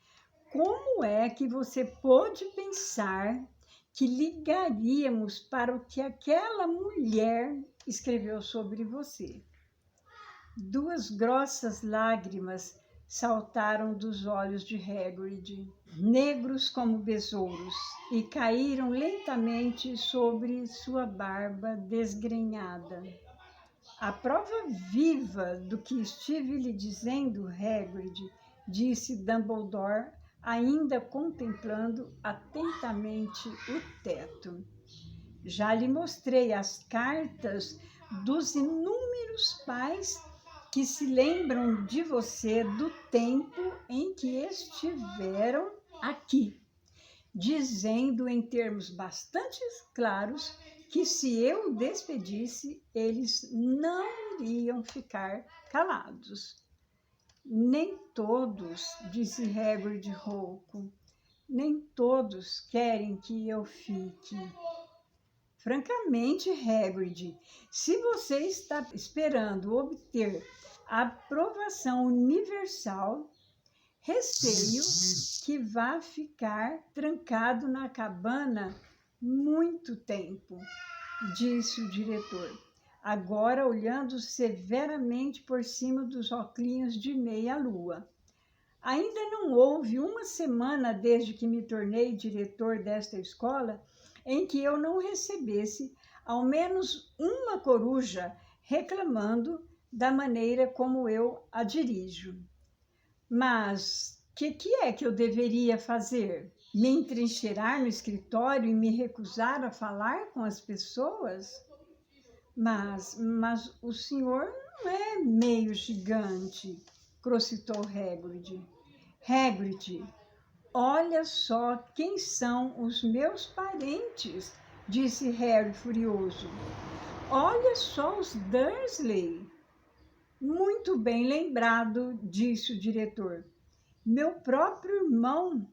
como é que você pôde pensar que ligaríamos para o que aquela mulher escreveu sobre você? 2 grossas lágrimas saltaram dos olhos de Hagrid, negros como besouros, e caíram lentamente sobre sua barba desgrenhada. A prova viva do que estive lhe dizendo, Hagrid, disse Dumbledore, ainda contemplando atentamente o teto. Já lhe mostrei as cartas dos inúmeros pais que se lembram de você do tempo em que estiveram aqui, dizendo em termos bastante claros que se eu o despedisse, eles não iriam ficar calados. Nem todos, disse Hagrid rouco, nem todos querem que eu fique. Francamente, Hagrid, se você está esperando obter a aprovação universal, receio que vá ficar trancado na cabana muito tempo, disse o diretor, agora olhando severamente por cima dos óculos de meia-lua. Ainda não houve uma semana desde que me tornei diretor desta escola em que eu não recebesse ao menos uma coruja reclamando da maneira como eu a dirijo. Mas que é que eu deveria fazer? Me entrincheirar no escritório e me recusar a falar com as pessoas? Mas o senhor não é meio gigante, crocitou Hagrid. Hagrid, olha só quem são os meus parentes, disse Harry furioso. Olha só os Dursley. Muito bem lembrado, disse o diretor. Meu próprio irmão,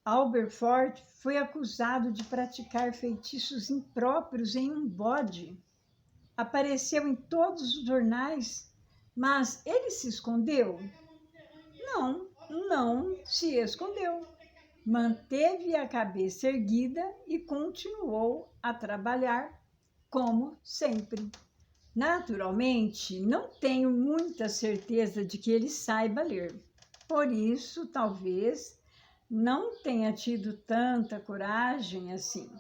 Aberforth, foi acusado de praticar feitiços impróprios em um bode. Apareceu em todos os jornais, mas ele se escondeu? Não se escondeu. Manteve a cabeça erguida e continuou a trabalhar como sempre. Naturalmente, não tenho muita certeza de que ele saiba ler. Por isso, talvez, não tenha tido tanta coragem assim.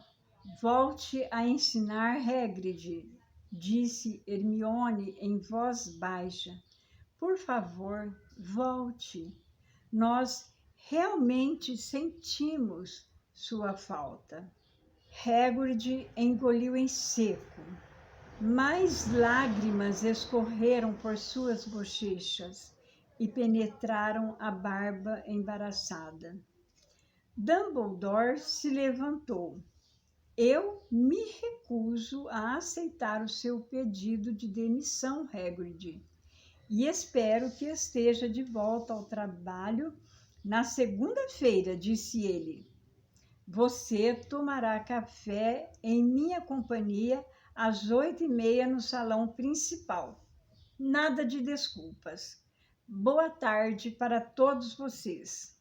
Volte a ensinar Hagrid, disse Hermione em voz baixa. Por favor, volte. Nós realmente sentimos sua falta. Hagrid engoliu em seco. Mais lágrimas escorreram por suas bochechas e penetraram a barba embaraçada. Dumbledore se levantou. Eu me recuso a aceitar o seu pedido de demissão, Hagrid, e espero que esteja de volta ao trabalho na segunda-feira, disse ele. Você tomará café em minha companhia às 8h30 no salão principal. Nada de desculpas. Boa tarde para todos vocês.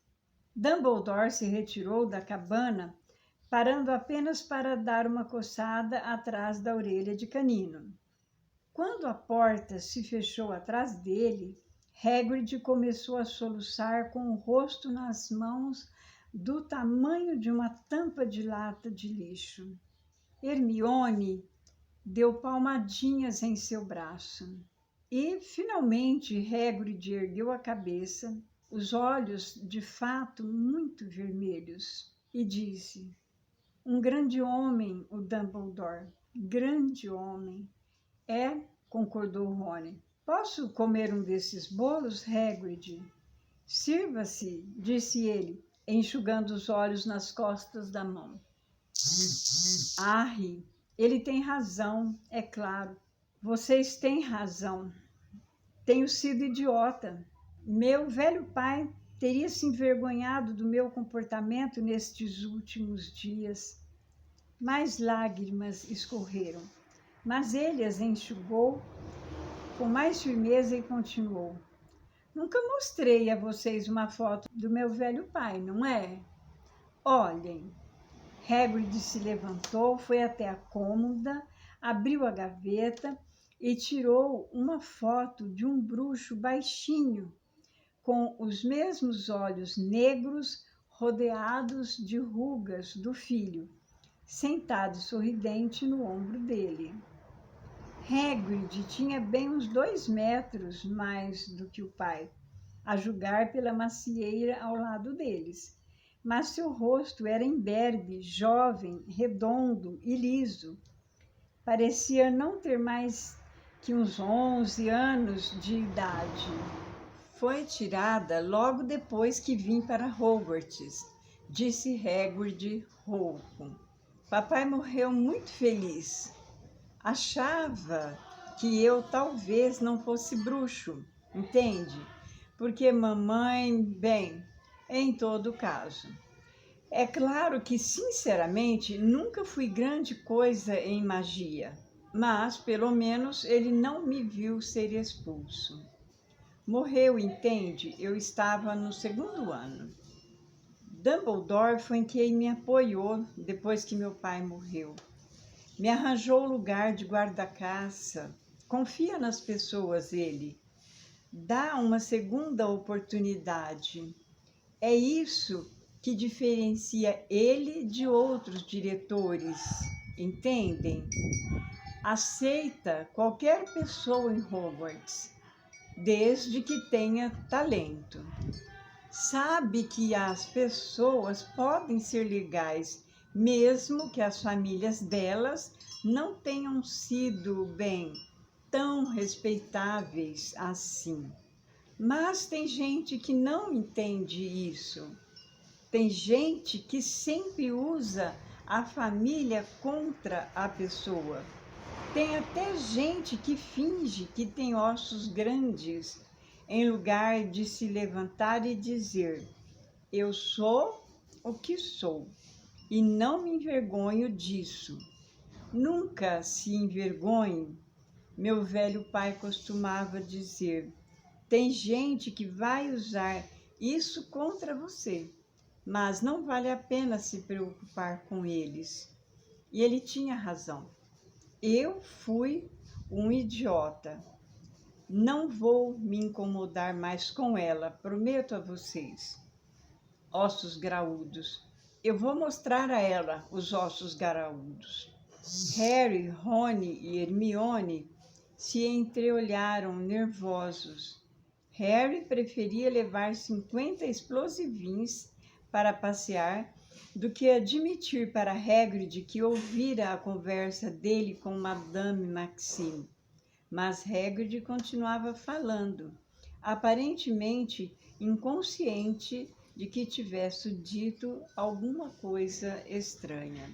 Dumbledore se retirou da cabana, parando apenas para dar uma coçada atrás da orelha de Canino. Quando a porta se fechou atrás dele, Hagrid começou a soluçar com o rosto nas mãos do tamanho de uma tampa de lata de lixo. Hermione, deu palmadinhas em seu braço. E, finalmente, Hagrid ergueu a cabeça, os olhos de fato muito vermelhos, e disse: um grande homem, o Dumbledore, grande homem. É, concordou Rony. Posso comer um desses bolos, Hagrid? Sirva-se, disse ele, enxugando os olhos nas costas da mão. Harry, ele tem razão, é claro. Vocês têm razão. Tenho sido idiota. Meu velho pai teria se envergonhado do meu comportamento nestes últimos dias. Mais lágrimas escorreram, mas ele as enxugou com mais firmeza e continuou. Nunca mostrei a vocês uma foto do meu velho pai, não é? Olhem. Hagrid se levantou, foi até a cômoda, abriu a gaveta e tirou uma foto de um bruxo baixinho, com os mesmos olhos negros rodeados de rugas do filho, sentado sorridente no ombro dele. Hagrid tinha bem uns 2 metros mais do que o pai, a julgar pela macieira ao lado deles. Mas seu rosto era imberbe, jovem, redondo e liso. Parecia não ter mais que uns 11 anos de idade. Foi tirada logo depois que vim para Hogwarts, disse Hagrid rouco. Papai morreu muito feliz. Achava que eu talvez não fosse bruxo, entende? Porque mamãe, bem, em todo caso. É claro que, sinceramente, nunca fui grande coisa em magia, mas, pelo menos, ele não me viu ser expulso. Morreu, entende? Eu estava no 2º ano. Dumbledore foi quem me apoiou depois que meu pai morreu. Me arranjou o lugar de guarda-caça. Confia nas pessoas, ele. Dá uma segunda oportunidade. É isso que diferencia ele de outros diretores, entendem? Aceita qualquer pessoa em Hogwarts, desde que tenha talento. Sabe que as pessoas podem ser legais, mesmo que as famílias delas não tenham sido, bem, tão respeitáveis assim. Mas tem gente que não entende isso. Tem gente que sempre usa a família contra a pessoa. Tem até gente que finge que tem ossos grandes, em lugar de se levantar e dizer: eu sou o que sou. E não me envergonho disso. Nunca se envergonhe. Meu velho pai costumava dizer: tem gente que vai usar isso contra você, mas não vale a pena se preocupar com eles. E ele tinha razão. Eu fui um idiota. Não vou me incomodar mais com ela, prometo a vocês. Ossos graúdos. Eu vou mostrar a ela os ossos graúdos. Harry, Rony e Hermione se entreolharam nervosos. Harry preferia levar 50 explosivins para passear do que admitir para Hagrid que ouvira a conversa dele com Madame Maxime. Mas Hagrid continuava falando, aparentemente inconsciente de que tivesse dito alguma coisa estranha.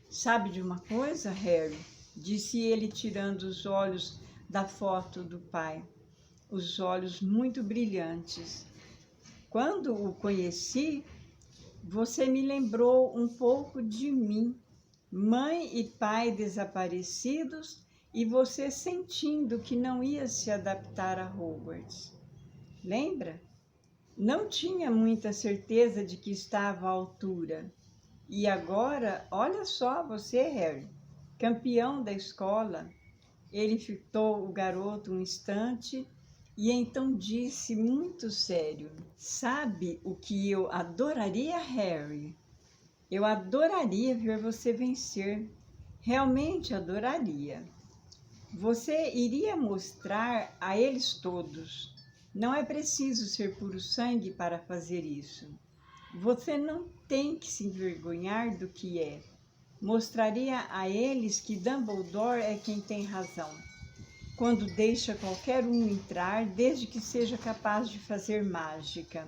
Sabe de uma coisa, Harry? Disse ele, tirando os olhos da foto do pai, os olhos muito brilhantes. Quando o conheci, você me lembrou um pouco de mim, mãe e pai desaparecidos, e você sentindo que não ia se adaptar a Hogwarts. Lembra? Não tinha muita certeza de que estava à altura. E agora, olha só você, Harry, campeão da escola. Ele fitou o garoto um instante e então disse muito sério: sabe o que eu adoraria, Harry? Eu adoraria ver você vencer. Realmente adoraria. Você iria mostrar a eles todos. Não é preciso ser puro sangue para fazer isso. Você não tem que se envergonhar do que é. Mostraria a eles que Dumbledore é quem tem razão, quando deixa qualquer um entrar, desde que seja capaz de fazer mágica.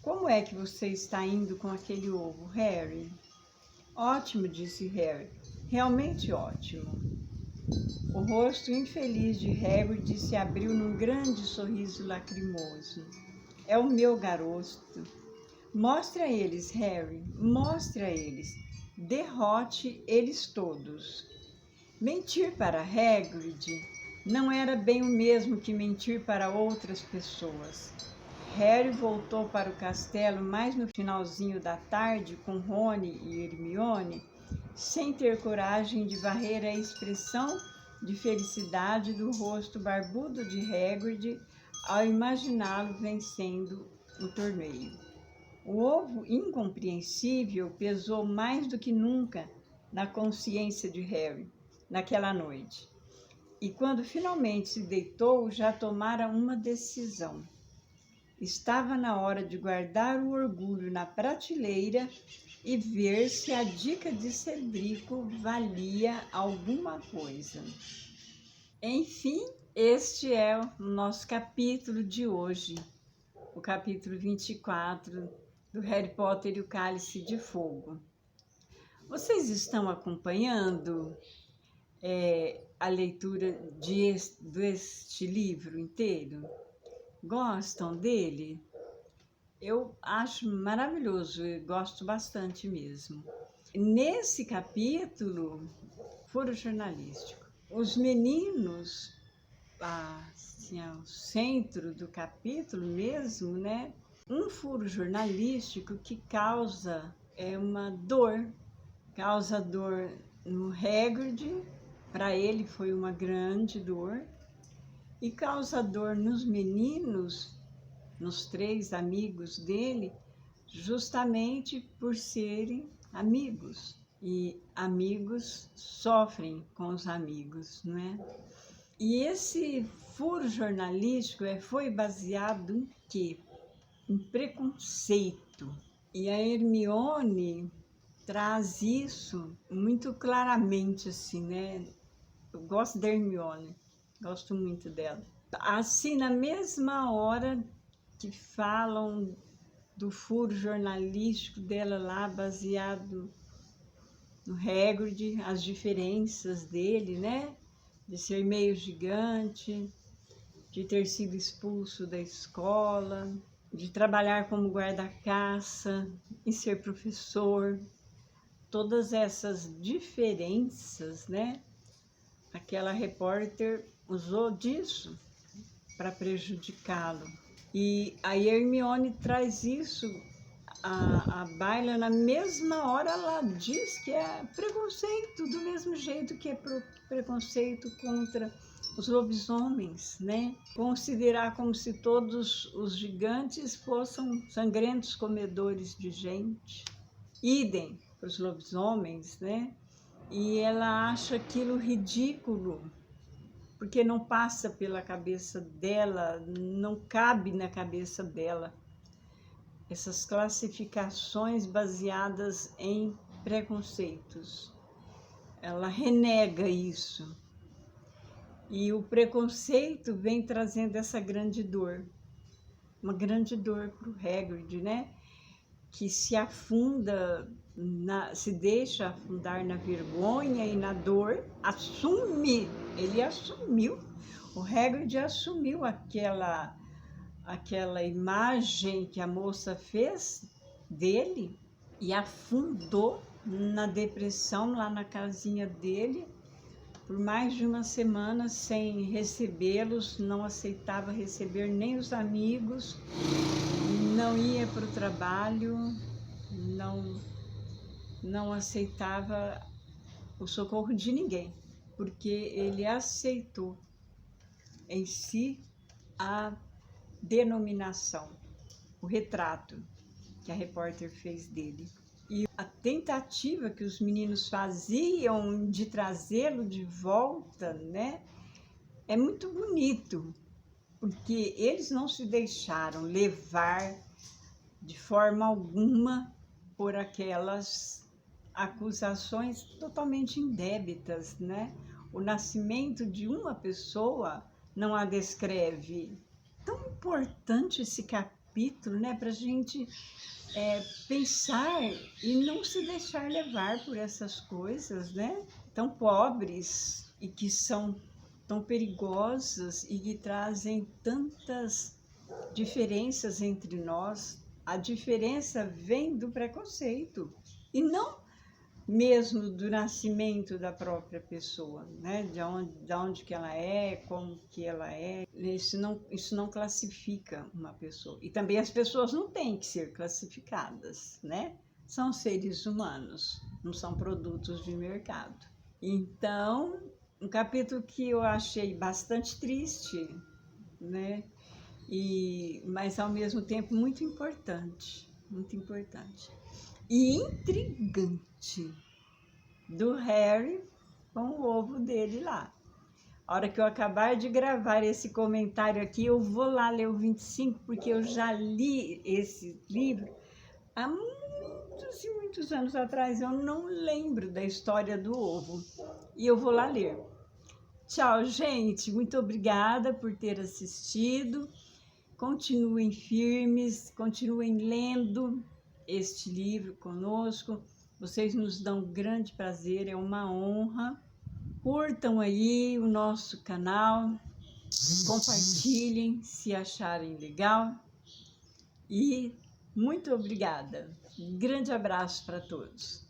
Como é que você está indo com aquele ovo, Harry? Ótimo, disse Harry. Realmente ótimo. O rosto infeliz de Hagrid se abriu num grande sorriso lacrimoso. É o meu garoto. Mostre a eles, Harry, mostre a eles. Derrote eles todos. Mentir para Hagrid não era bem o mesmo que mentir para outras pessoas. Harry voltou para o castelo mais no finalzinho da tarde com Rony e Hermione, sem ter coragem de varrer a expressão de felicidade do rosto barbudo de Hagrid ao imaginá-lo vencendo o torneio. O ovo incompreensível pesou mais do que nunca na consciência de Harry naquela noite. E quando finalmente se deitou, já tomara uma decisão. Estava na hora de guardar o orgulho na prateleira e ver se a dica de Cedrico valia alguma coisa. Enfim, este é o nosso capítulo de hoje, o capítulo 24 do Harry Potter e o Cálice de Fogo. Vocês estão acompanhando a leitura deste livro inteiro? Gostam dele? Eu acho maravilhoso, eu gosto bastante mesmo. Nesse capítulo, furo jornalístico, os meninos, assim, ao centro do capítulo mesmo, né? Um furo jornalístico que causa uma dor, causa dor no Hagrid, para ele foi uma grande dor, e causa dor nos meninos, nos 3 amigos dele, justamente por serem amigos. E amigos sofrem com os amigos, não é? E esse furo jornalístico foi baseado em quê? Em preconceito. E a Hermione traz isso muito claramente, assim, né? Eu gosto da Hermione, gosto muito dela. Assim, na mesma hora que falam do furo jornalístico dela lá, baseado no Hagrid, as diferenças dele, né? De ser meio gigante, de ter sido expulso da escola, de trabalhar como guarda-caça e ser professor. Todas essas diferenças, né? Aquela repórter usou disso para prejudicá-lo. E a Hermione traz isso à baila na mesma hora. Ela diz que é preconceito, do mesmo jeito que é preconceito contra os lobisomens, né? Considerar como se todos os gigantes fossem sangrentos comedores de gente. Idem para os lobisomens, né? E ela acha aquilo ridículo, porque não passa pela cabeça dela, não cabe na cabeça dela essas classificações baseadas em preconceitos. Ela renega isso. E o preconceito vem trazendo essa grande dor, uma grande dor para o Hagrid, né? Que se afunda, se deixa afundar na vergonha e na dor, ele assumiu, o Hagrid assumiu aquela imagem que a moça fez dele e afundou na depressão lá na casinha dele por mais de uma semana sem recebê-los, não aceitava receber nem os amigos, não ia para o trabalho, não aceitava o socorro de ninguém, porque ele aceitou em si a denominação, o retrato que a repórter fez dele. E a tentativa que os meninos faziam de trazê-lo de volta, né? É muito bonito, porque eles não se deixaram levar de forma alguma por aquelas acusações totalmente indébitas, né? O nascimento de uma pessoa não a descreve. Tão importante esse capítulo, né? Para a gente pensar e não se deixar levar por essas coisas, né? Tão pobres e que são tão perigosas e que trazem tantas diferenças entre nós. A diferença vem do preconceito e não mesmo do nascimento da própria pessoa, né? De onde que ela é, como que ela é. Isso não classifica uma pessoa. E também as pessoas não têm que ser classificadas, né? São seres humanos, não são produtos de mercado. Então, um capítulo que eu achei bastante triste, né? Mas ao mesmo tempo muito importante e intrigante, do Harry com o ovo dele lá. A hora que eu acabar de gravar esse comentário aqui, eu vou lá ler o 25, porque eu já li esse livro há muitos e muitos anos atrás. Eu não lembro da história do ovo. E eu vou lá ler. Tchau, gente. Muito obrigada por ter assistido. Continuem firmes, continuem lendo este livro conosco. Vocês nos dão um grande prazer, é uma honra. Curtam aí o nosso canal, compartilhem se acharem legal. E muito obrigada. Um grande abraço para todos.